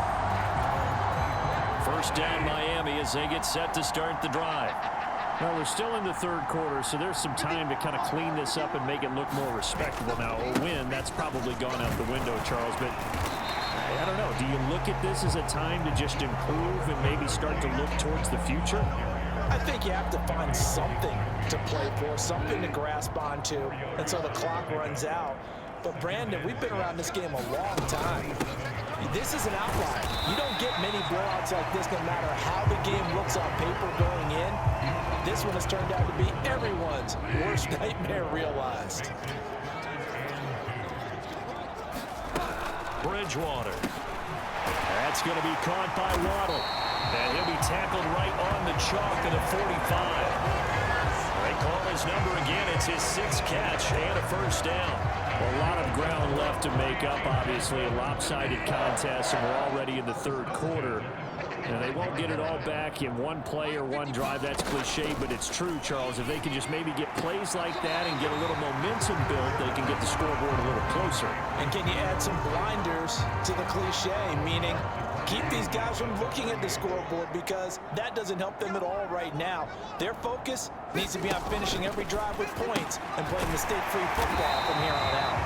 1st down Miami as they get set to start the drive.
Well, we're still in the 3rd quarter, so there's some time to kind of clean this up and make it look more respectable. Now, a win, that's probably gone out the window, Charles, but I don't know. Do you look at this as a time to just improve and maybe start to look towards the future?
I think you have to find something to play for, something to grasp onto until the clock runs out. But, Brandon, we've been around this game a long time. This is an outlier. You don't get many blowouts like this no matter how the game looks on paper going in. This one has turned out to be everyone's worst nightmare realized.
Bridgewater. That's going to be caught by Waddle. And he'll be tackled right on the chalk of the 45. They call his number again. It's his 6th catch and a 1st down. A lot of ground left to make up, obviously. A lopsided contest, and we're already in the 3rd quarter. And they won't get it all back in one play or one drive. That's cliche, but it's true, Charles. If they can just maybe get plays like that and get a little momentum built, they can get the scoreboard a little closer.
And can you add some blinders to the cliche, meaning keep these guys from looking at the scoreboard because that doesn't help them at all right now. Their focus needs to be on finishing every drive with points and playing mistake-free football from here on out.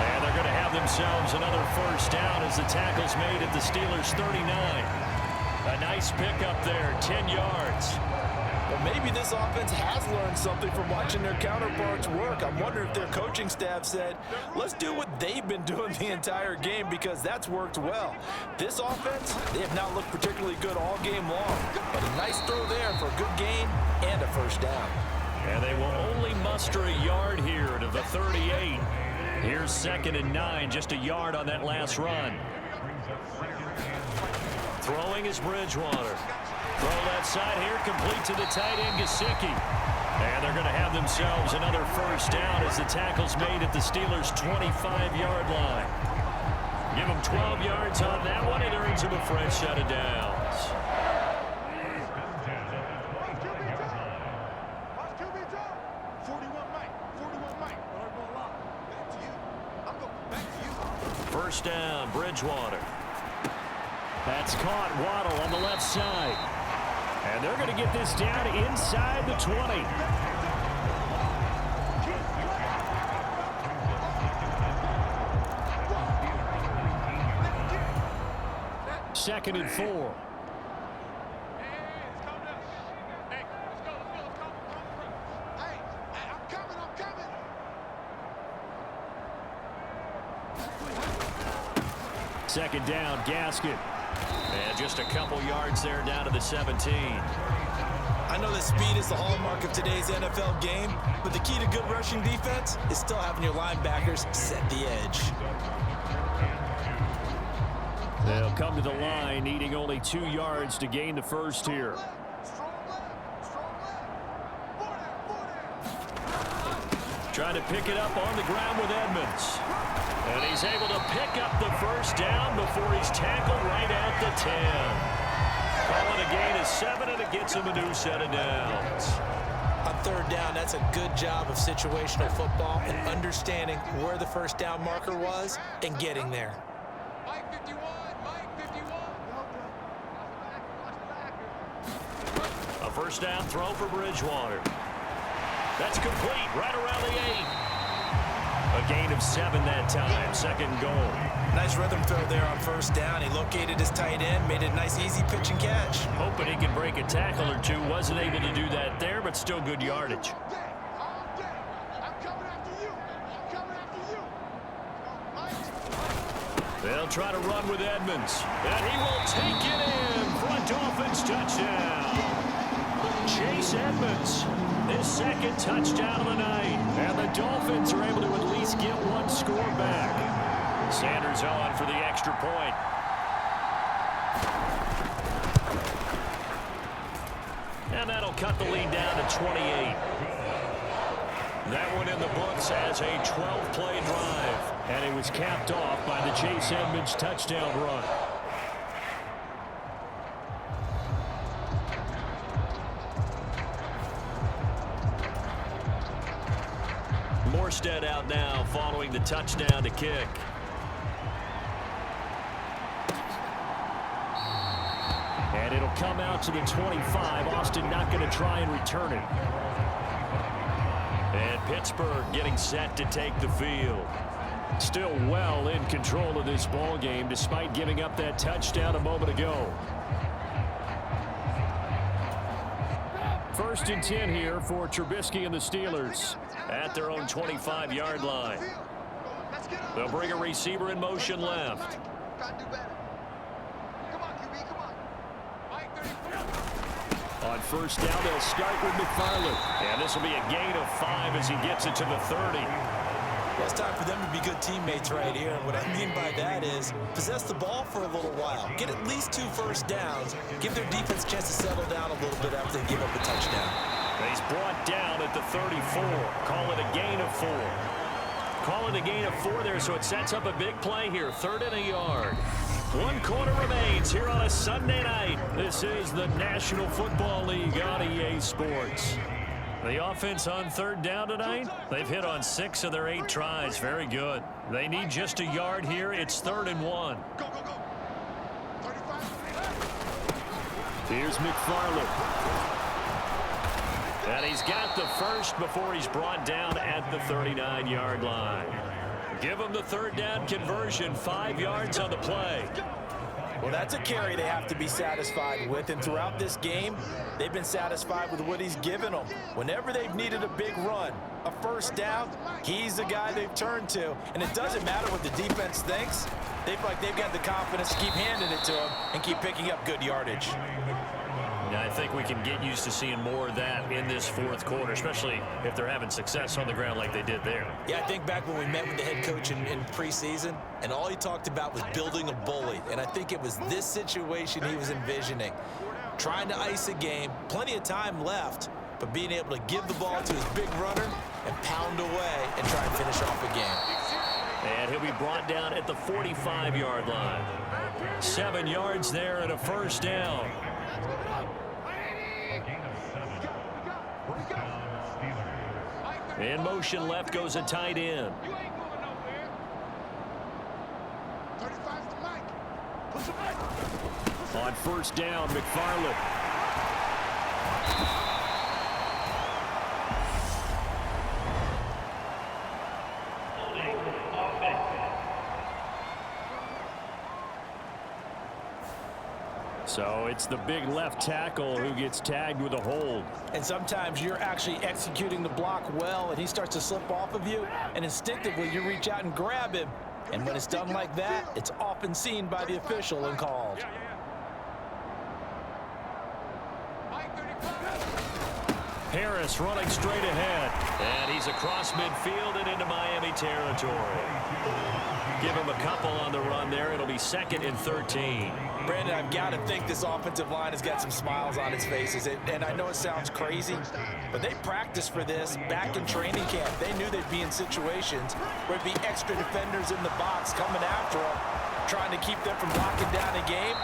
And they're going to have themselves another 1st down as the tackle's made at the Steelers' 39. A nice pickup there, 10 yards.
Well, maybe this offense has learned something from watching their counterparts work. I'm wondering if their coaching staff said, let's do what they've been doing the entire game because that's worked well. This offense, they have not looked particularly good all game long, but a nice throw there for a good gain and a 1st down.
And they will only muster a yard here to the 38. Here's 2nd and 9, just a yard on that last run. Throwing is Bridgewater. Throw that side here, complete to the tight end, Gesicki. And they're going to have themselves another 1st down as the tackle's made at the Steelers' 25-yard line. Give them 12 yards on that one, and earns them a fresh set of downs.
Watch QB drop. 41 Mike. 41 Mike. Back to you. I'm going back to you.
1st down, Bridgewater.
That's caught. Waddle on the left side. And they're going to get this down inside the 20. Second and 4. second down. Gaskin.
And just a couple yards there down to the 17.
I know that speed is the hallmark of today's NFL game, but the key to good rushing defense is still having your linebackers set the edge.
They'll come to the line, needing only 2 yards to gain the first here. Trying to pick it up on the ground with Edmonds. And he's able to pick up the first down before he's tackled right at the 10. Calling a gain of 7, and it gets him a new set of downs.
On third down, that's a good job of situational football and understanding where the first down marker was and getting there.
Mike 51, Mike 51.
A first down throw for Bridgewater. That's complete right around the 8. A gain of 7 that time. Second goal.
Nice rhythm throw there on first down. He located his tight end, made it a nice easy pitch and catch.
Hoping he can break a tackle or two. Wasn't able to do that there, but still good yardage.
I'm coming after you. I'm coming after you. Mike.
They'll try to run with Edmonds. And he will take it in for a Dolphins touchdown. Chase Edmonds, his second touchdown of the night. And the Dolphins are able to at least get one score back. Sanders on for the extra point. And that'll cut the lead down to 28. That one in the books as a 12-play drive. And it was capped off by the Chase Edmonds touchdown run. Morstead out now following the touchdown to kick. And it'll come out to the 25. Austin not going to try and return it. And Pittsburgh getting set to take the field. Still well in control of this ball game despite giving up that touchdown a moment ago. First and 10 here for Trubisky and the Steelers at their own 25-yard line. They'll bring a receiver in motion left. On first down, they'll start with McFarland. And this will be a gain of 5 as he gets it to the 30.
Well, it's time for them to be good teammates right here. And what I mean by that is possess the ball for a little while. Get at least 2 first downs. Give their defense a chance to settle down a little bit after they give up a touchdown.
He's brought down at the 34. Call it a gain of 4. Call it a gain of 4 there, so it sets up a big play here. 3rd and a yard. 1 quarter remains here on a Sunday night. This is the National Football League on EA Sports. The offense on 3rd down tonight, they've hit on 6 of their 8 tries. Very good. They need just a yard here. It's 3rd and 1.
Go, go, go. 35.
Here's McFarland. And he's got the first before he's brought down at the 39-yard line. Give him the 3rd down conversion, 5 yards on the play.
Well, that's a carry they have to be satisfied with, and throughout this game, they've been satisfied with what he's given them. Whenever they've needed a big run, a first down, he's the guy they've turned to, and it doesn't matter what the defense thinks. They feel like they've got the confidence to keep handing it to him and keep picking up good yardage.
Yeah, I think we can get used to seeing more of that in this 4th quarter, especially if they're having success on the ground like they did there.
Yeah, I think back when we met with the head coach in preseason, and all he talked about was building a bully. And I think it was this situation he was envisioning. Trying to ice a game, plenty of time left, but being able to give the ball to his big runner and pound away and try and finish off a game.
And he'll be brought down at the 45-yard line. 7 yards there and a first down. In motion left goes a tight end.
You ain't going nowhere. 35 to Mike. Push him back.
On first down, McFarland. So it's the big left tackle who gets tagged with a hold.
And sometimes you're actually executing the block well, and he starts to slip off of you, and instinctively you reach out and grab him, And when it's done like that, it's often seen by the official and called.
Harris running straight ahead. And he's across midfield and into Miami territory. Give him a couple on the run there. It'll be 2nd and 13.
Brandon, I've got to think this offensive line has got some smiles on its faces. And I know it sounds crazy, but they practiced for this back in training camp. They knew they'd be in situations where it'd be extra defenders in the box coming after them, trying to keep them from locking down a game.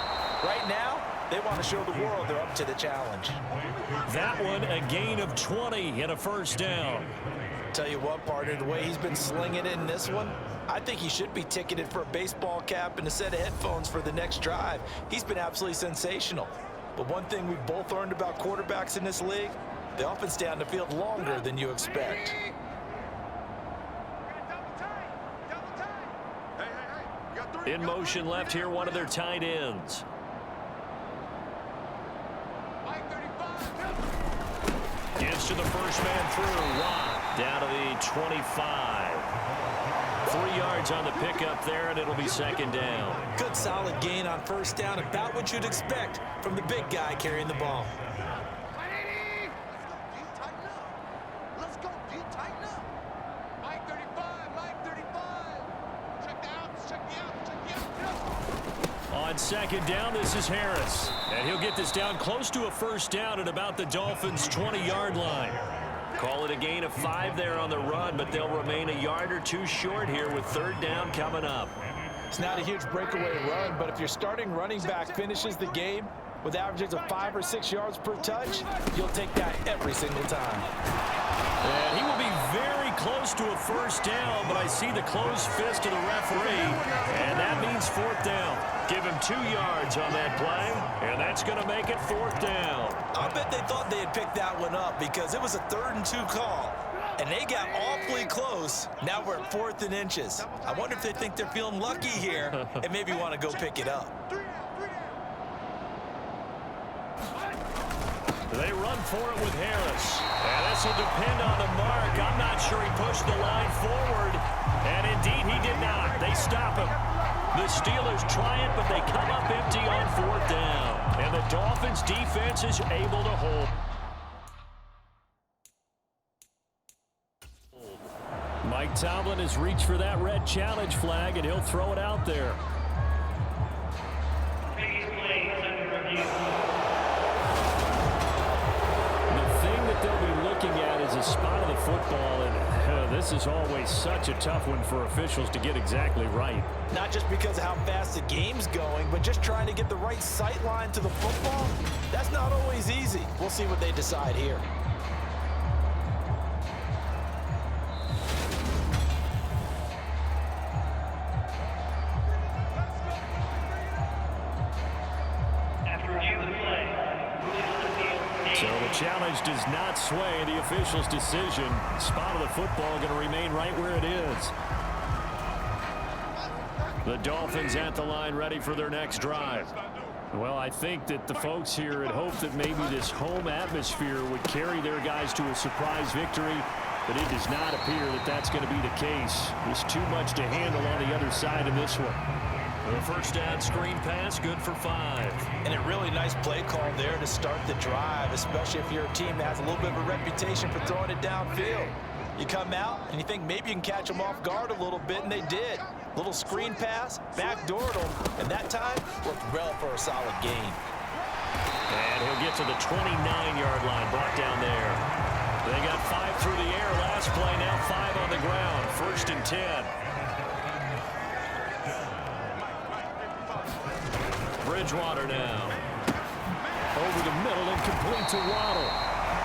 Right now, they want to show the world they're up to the challenge.
That one, a gain of 20 and a first down.
Tell you what, partner, the way he's been slinging it in this one, I think he should be ticketed for a baseball cap and a set of headphones for the next drive. He's been absolutely sensational. But one thing we've both learned about quarterbacks in this league, they often stay on the field longer than you expect.
In motion left here, one of their tight ends. Gives to the first man through. Watt down to the 25. 3 yards on the pickup there, and it'll be 2nd down.
Good solid gain on first down, about what you'd expect from the big guy carrying the ball.
Let's go, D, tighten up. Mike 35, Mike 35. Check the outs, check the outs, check the outs.
On 2nd down, this is Harris. And he'll get this down close to a first down at about the Dolphins' 20-yard line. Call it a gain of 5 there on the run, but they'll remain a yard or 2 short here with 3rd down coming up.
It's not a huge breakaway run, but if your starting running back finishes the game with averages of 5 or 6 yards per touch, you'll take that every single time.
And he will be very close to a first down, but I see the closed fist of the referee, and that means 4th down. Give him 2 yards on that play, and that's going to make it 4th down.
I bet they thought they had picked that one up because it was a 3rd and 2 call, and they got awfully close. Now we're at 4th and inches. I wonder if they think they're feeling lucky here and maybe want to go pick it up.
They run for it with Harris. And this will depend on the mark. I'm not sure he pushed the line forward. And indeed, he did not. They stop him. The Steelers try it, but they come up empty on 4th down. And the Dolphins defense is able to hold. Mike Tomlin has reached for that red challenge flag, and he'll throw it out there. They'll be looking at is a spot of the football, and this is always such a tough one for officials to get exactly right.
Not just because of how fast the game's going, but just trying to get the right sight line to the football. That's not always easy. We'll see what they decide here.
So the challenge does not sway the official's decision. Spot of the football going to remain right where it is. The Dolphins at the line ready for their next drive. Well, I think that the folks here had hoped that maybe this home atmosphere would carry their guys to a surprise victory, but it does not appear that that's going to be the case. There's too much to handle on the other side in this one. The first down screen pass, good for 5.
And a really nice play call there to start the drive, especially if you're a team that has a little bit of a reputation for throwing it downfield. You come out and you think maybe you can catch them off guard a little bit, and they did. Little screen pass, backdoored them, and that time worked well for a solid gain.
And he'll get to the 29-yard line, brought down there. They got 5 through the air last play, now 5 on the ground. 1st and 10. Bridgewater now. Over the middle and complete to Waddle.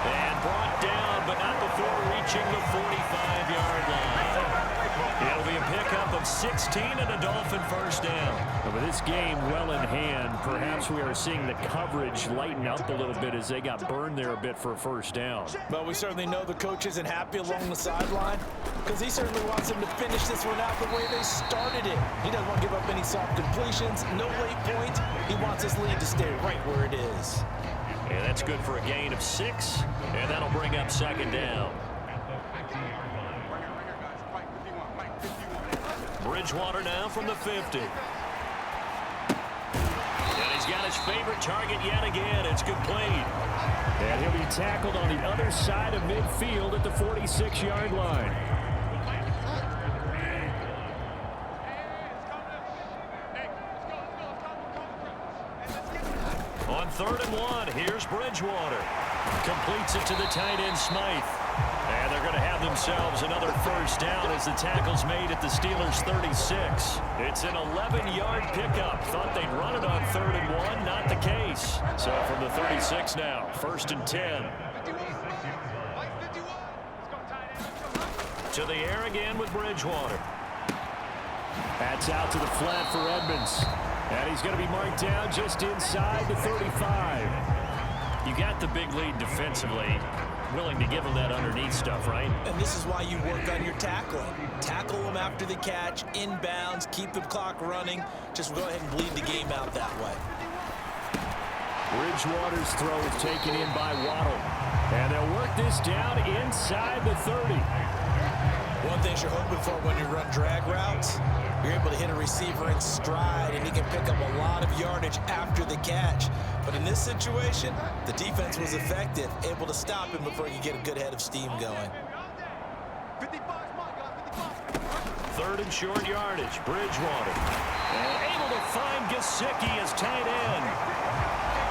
And brought down, but not before reaching the 45-yard line. It'll be a pickup of 16 and a Dolphin first down. With this game well in hand, perhaps we are seeing the coverage lighten up a little bit as they got burned there a bit for a first down.
But we certainly know the coach isn't happy along the sideline because he certainly wants them to finish this one out the way they started it. He doesn't want to give up any soft completions, no late points. He wants his lead to stay right where it is.
And that's good for a gain of 6, and that'll bring up 2nd down. Bridgewater now from the 50. And he's got his favorite target yet again. It's complete.
And he'll be tackled on the other side of midfield at the 46-yard line.
On 3rd and 1, here's Bridgewater. Completes it to the tight end, Smythe. And they're going to have themselves another first down as the tackle's made at the Steelers' 36. It's an 11-yard pickup. Thought they'd run it on 3rd and 1. Not the case. So from the 36 now, 1st and 10. To the air again with Bridgewater.
That's out to the flat for Edmonds. And he's going to be marked down just inside the 35.
You got the big lead defensively. Willing to give him that underneath stuff, right?
And this is why you work on your tackling. Tackle them after the catch, inbounds, keep the clock running. Just go ahead and bleed the game out that way.
Bridgewater's throw is taken in by Waddle. And they'll work this down inside the 30.
One thing you're hoping for when you run drag routes, you're able to hit a receiver in stride, and he can pick up a lot of yardage after the catch. But in this situation, the defense was effective, able to stop him before he could get a good head of steam going.
3rd and short yardage, Bridgewater. And able to find Gesicki as tight end.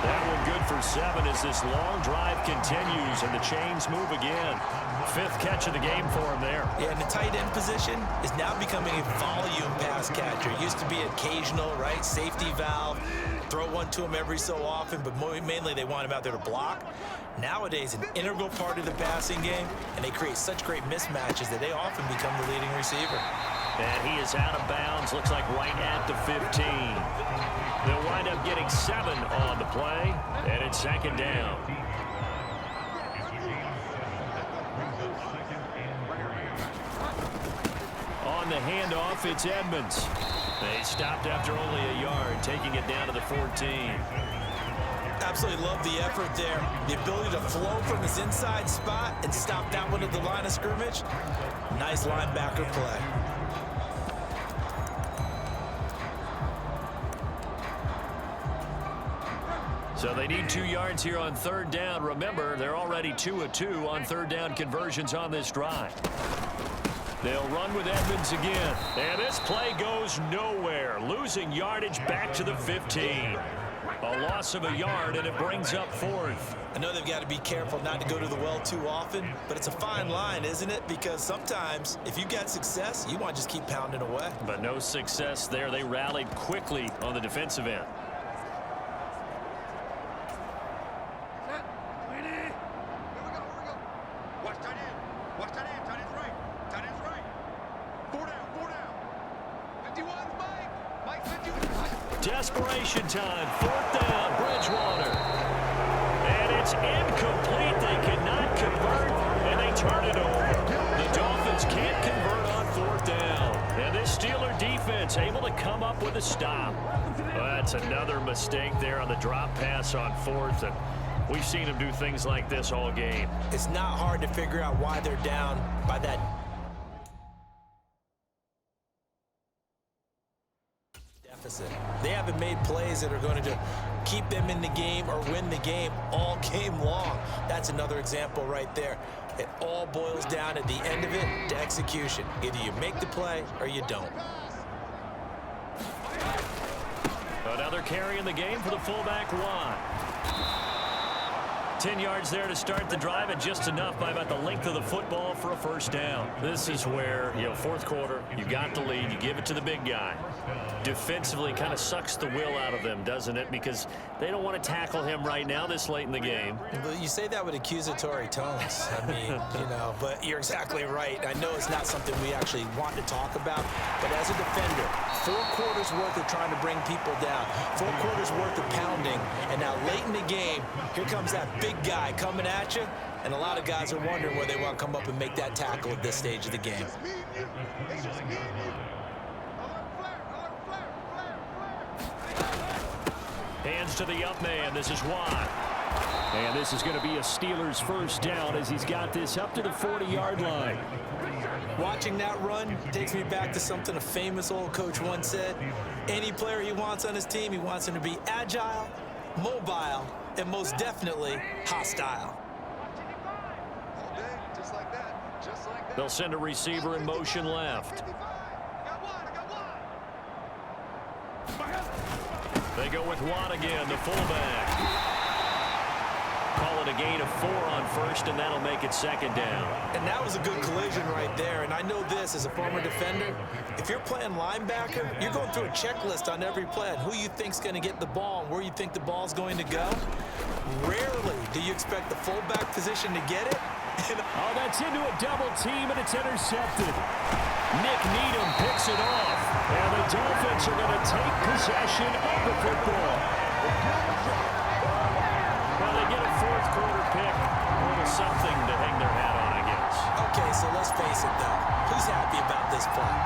That one good for 7 as this long drive continues and the chains move again. 5th catch of the game for him there.
Yeah, and the tight end position is now becoming a volume pass catcher. It used to be occasional, right? Safety valve. Throw one to him every so often, but mainly they want him out there to block. Nowadays, an integral part of the passing game, and they create such great mismatches that they often become the leading receiver.
And he is out of bounds, looks like right at the 15. They'll wind up getting 7 on the play, and it's 2nd down. On the handoff, it's Edmonds. They stopped after only a yard, taking it down to the 14.
Absolutely love the effort there. The ability to flow from his inside spot and stop that one at the line of scrimmage. Nice linebacker play.
So they need 2 yards here on 3rd down. Remember, they're already 2 of 2 on 3rd down conversions on this drive. They'll run with Edmonds again. And this play goes nowhere. Losing yardage back to the 15. A loss of a yard, and it brings up 4th.
I know they've got to be careful not to go to the well too often, but it's a fine line, isn't it? Because sometimes, if you got success, you want to just keep pounding away.
But no success there. They rallied quickly on the defensive end. Desperation time, 4th down, Bridgewater. And it's incomplete. They cannot convert, and they turn it over. The Dolphins can't convert on 4th down. And this Steeler defense able to come up with a stop. Well, that's another mistake there on the drop pass on 4th, and we've seen them do things like this all game.
It's not hard to figure out why they're down by that deficit. They haven't made plays that are going to keep them in the game or win the game all game long. That's another example right there. It all boils down at the end of it to execution. Either you make the play or you don't.
Another carry in the game for the fullback, Watt. 10 yards there to start the drive, and just enough by about the length of the football for a first down. This is where, 4th quarter, you got the lead, you give it to the big guy. Defensively kind of sucks the will out of them, doesn't it? Because they don't want to tackle him right now this late in the game.
You say that with accusatory tones. I mean, but you're exactly right. I know it's not something we actually want to talk about, but as a defender, 4 quarters worth of trying to bring people down, 4 quarters worth of pounding, and now late in the game, here comes that big guy coming at you, and a lot of guys are wondering where they want to come up and make that tackle at this stage of the game.
Hands to the up man. This is Watt.
And this is going to be a Steelers first down as he's got this up to the 40-yard line.
Watching that run takes me back to something a famous old coach once said. Any player he wants on his team, he wants him to be agile, mobile, and most definitely hostile.
Just like that. Just like that.
They'll send a receiver in motion left. They go with Watt again, the fullback. Call it a gain of 4 on first, and that'll make it second down.
And that was a good collision right there. And I know this as a former defender. If you're playing linebacker, you're going through a checklist on every play on who you think's going to get the ball and where you think the ball's going to go. Rarely do you expect the fullback position to get it.
Oh, that's into a double team, and it's intercepted. Nick Needham picks it off, and the Dolphins are going to take possession of the football. Well, they get a fourth-quarter pick. A little something to hang their hat on, I guess.
Okay, so let's face it, though. Who's happy about this play?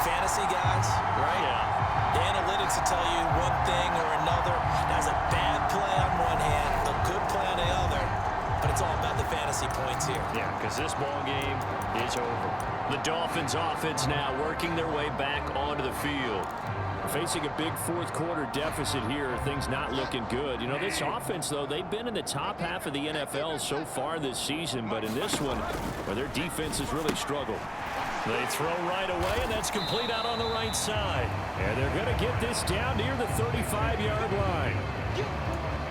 Fantasy guys, right?
Yeah.
The analytics will tell you one thing or another. That's a bad play on one hand, a good play on the other. But it's all about the fantasy points here.
Yeah, because this ball game is over. The Dolphins offense now working their way back onto the field.
Facing a big fourth-quarter deficit here, things not looking good. You know, this offense, though, they've been in the top half of the NFL so far this season, but in this one, well, their defense has really struggled.
They throw right away, and that's complete out on the right side.
And they're going to get this down near the 35-yard line.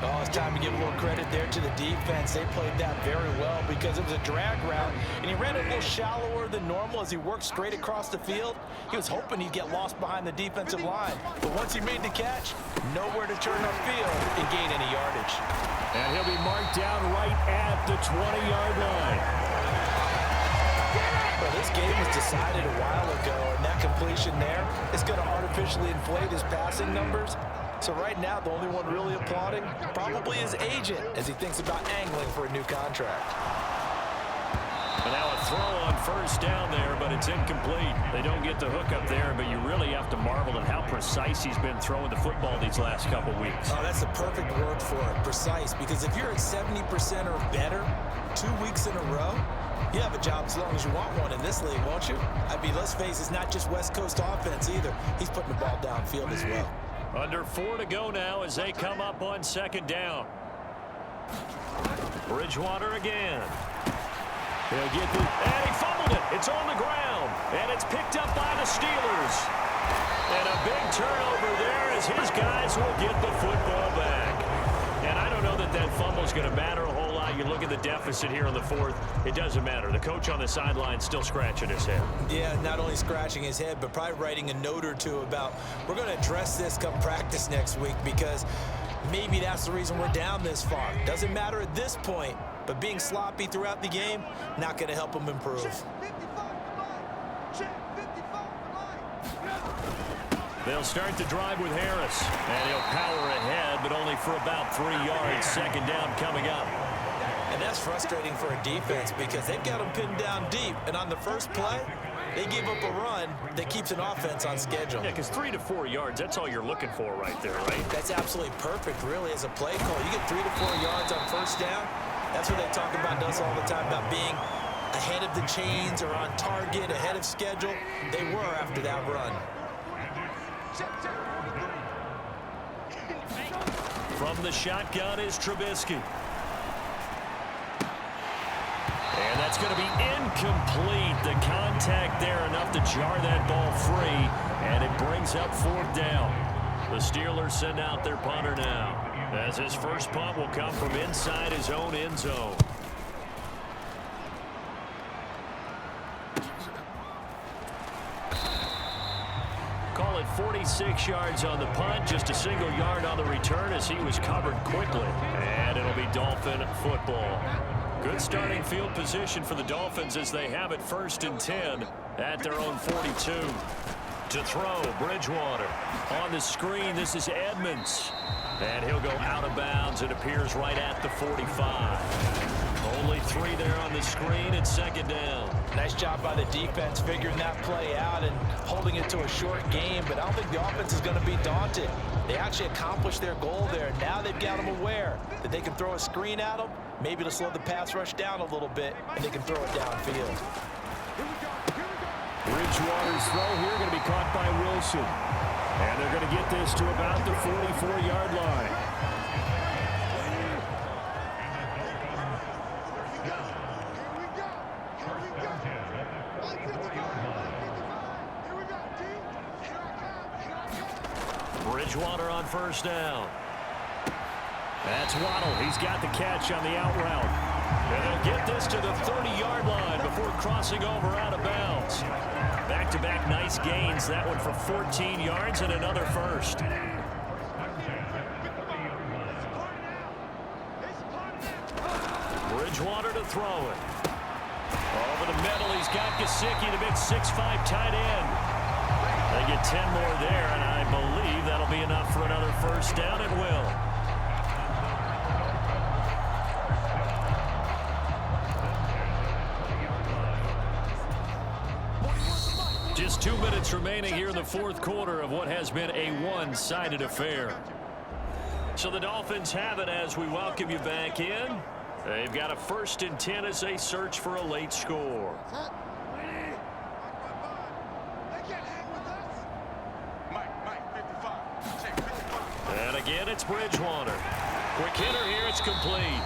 Oh, it's time to give a little credit there to the defense. They played that very well because it was a drag route, and he ran it a little shallower than normal as he worked straight across the field. He was hoping he'd get lost behind the defensive line, but once he made the catch, nowhere to turn upfield and gain any yardage.
And he'll be marked down right at the 20-yard line.
Well, this game was decided a while ago, and that completion there is going to artificially inflate his passing numbers. So right now, the only one really applauding probably his agent as he thinks about angling for a new contract.
And now a throw on first down there, but it's incomplete. They don't get the hook up there, but you really have to marvel at how precise he's been throwing the football these last couple weeks.
Oh, that's the perfect word for it, precise, because if you're at 70% or better 2 weeks in a row, you have a job as long as you want one in this league, won't you? I mean, let's face it, it's not just West Coast offense either. He's putting the ball downfield as well.
Under 4 to go now as they come up on second down. Bridgewater again.
They'll get the...
And he fumbled it. It's on the ground. And it's picked up by the Steelers. And a big turnover there as his guys will get the football back. And I don't know that that fumble is going to matter a whole lot. You look at the deficit here in the fourth. It doesn't matter. The coach on the sideline still scratching his head.
Yeah, not only scratching his head, but probably writing a note or two about we're going to address this come practice next week because maybe that's the reason we're down this far. Doesn't matter at this point, but being sloppy throughout the game, not going to help him improve.
They'll start the drive with Harris. And he'll power ahead, but only for about 3 yards. Second down coming up.
And that's frustrating for a defense because they've got them pinned down deep. And on the first play, they give up a run that keeps an offense on schedule.
Yeah, because 3 to 4 yards, that's all you're looking for right there, right?
That's absolutely perfect, really, as a play call. You get 3 to 4 yards on first down. That's what they talk about us all the time, about being ahead of the chains or on target, ahead of schedule. They were after that run.
From the shotgun is Trubisky. And that's going to be incomplete. The contact there enough to jar that ball free. And it brings up fourth down. The Steelers send out their punter now, as his first punt will come from inside his own end zone. Call it 46 yards on the punt, just a single yard on the return as he was covered quickly. And it'll be Dolphin football. Good starting field position for the Dolphins as they have it 1st and 10 at their own 42. To throw, Bridgewater. On the screen, this is Edmonds. And he'll go out of bounds. It appears right at the 45. Only 3 there on the screen at second down.
Nice job by the defense figuring that play out and holding it to a short game, but I don't think the offense is going to be daunted. They actually accomplished their goal there. Now they've got them aware that they can throw a screen at them, maybe to slow the pass rush down a little bit, and they can throw it downfield.
Bridgewater's throw here going to be caught by Wilson. And they're going to get this to about the 44-yard line.
Bridgewater on first down. That's Waddle. He's got the catch on the out route. And they'll get this to the 30-yard line before crossing over out of bounds. Back-to-back nice gains. That one for 14 yards and another first. Bridgewater to throw it. Over the middle, he's got Gesicki, the big 6'5" tight end. They get 10 more there, and I believe that'll be enough for another first down. It will. Just 2 minutes remaining here in the fourth quarter of what has been a one-sided affair. So the Dolphins have it as we welcome you back in. They've got a 1st and 10 as they search for a late score. And again, it's Bridgewater. Quick hitter here, it's complete.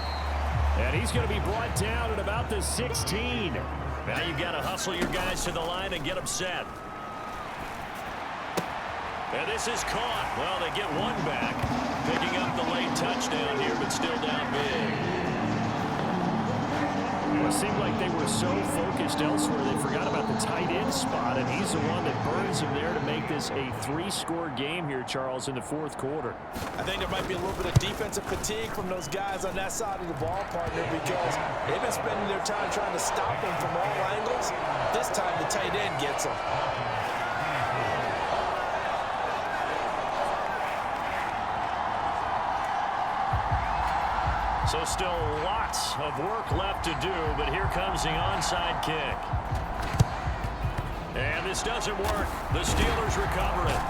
And he's going to be brought down at about the 16.
Now you've got to hustle your guys to the line and get them set. And this is caught. Well, they get one back. Picking up the late touchdown here, but still down big.
It seemed like they were so focused elsewhere they forgot about the tight end spot, and he's the one that burns them there to make this a 3-score game here, Charles, in the fourth quarter.
I think there might be a little bit of defensive fatigue from those guys on that side of the ball, partner, because they've been spending their time trying to stop them from all angles. This time the tight end gets them.
So still lots of work left to do, but here comes the onside kick. And this doesn't work. The Steelers recover it.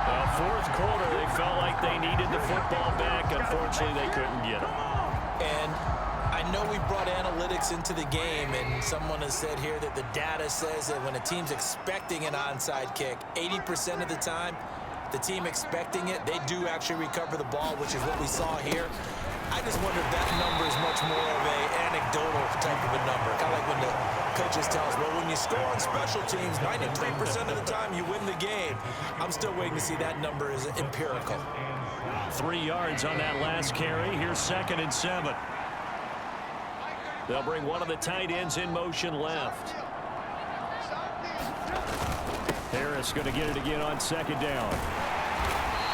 The fourth quarter, they felt like they needed the football back. Unfortunately, they couldn't get it.
And I know we brought analytics into the game, and someone has said here that the data says that when a team's expecting an onside kick, 80% of the time, the team expecting it, they do actually recover the ball, which is what we saw here. I just wonder if that number is much more of an anecdotal type of a number. Kind of like when the coaches tell us, well, when you score on special teams, 93% of the time you win the game. I'm still waiting to see that number is empirical.
3 yards on that last carry. Here's 2nd and 7. They'll bring one of the tight ends in motion left.
Harris going to get it again on 2nd down.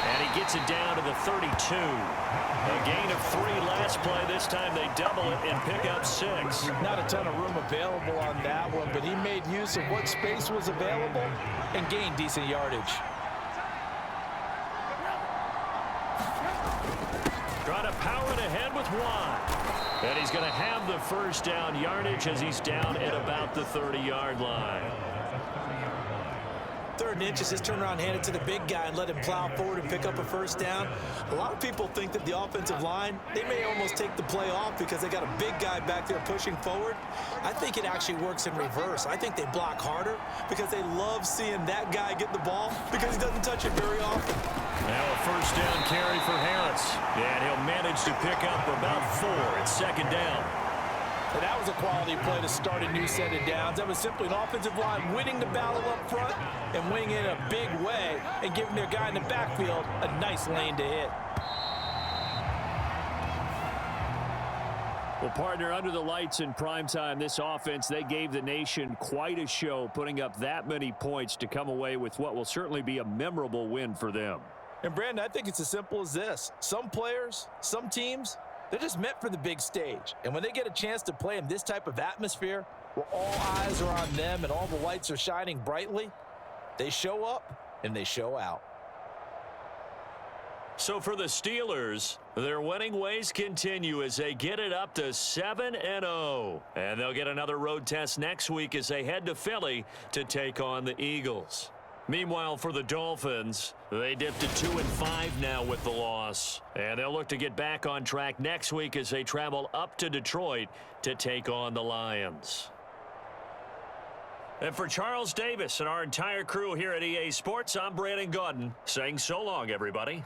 And he gets it down to the 32. A gain of 3 last play. This time they double it and pick up 6.
Not a ton of room available on that one, but he made use of what space was available and gained decent yardage.
Trying to power it ahead with Watt. And he's going to have the first down yardage as he's down at about the 30-yard line.
3rd and inches, just turn around, hand it to the big guy and let him plow forward and pick up a first down. A lot of people think that the offensive line, they may almost take the play off because they got a big guy back there pushing forward. I think it actually works in reverse. I think they block harder because they love seeing that guy get the ball because he doesn't touch it very often.
Now a first down carry for Harris. And he'll manage to pick up about 4 at 2nd down.
And that was a quality play to start a new set of downs. That was simply an offensive line winning the battle up front and winning in a big way and giving their guy in the backfield a nice lane to hit.
Well, partner, under the lights in primetime, this offense, they gave the nation quite a show, putting up that many points to come away with what will certainly be a memorable win for them.
And, Brandon, I think it's as simple as this. Some players, some teams, they're just meant for the big stage. And when they get a chance to play in this type of atmosphere where all eyes are on them and all the lights are shining brightly, they show up and they show out.
So for the Steelers, their winning ways continue as they get it up to 7-0. And they'll get another road test next week as they head to Philly to take on the Eagles. Meanwhile, for the Dolphins, they dipped to 2-5 now with the loss. And they'll look to get back on track next week as they travel up to Detroit to take on the Lions. And for Charles Davis and our entire crew here at EA Sports, I'm Brandon Gaudin saying so long, everybody.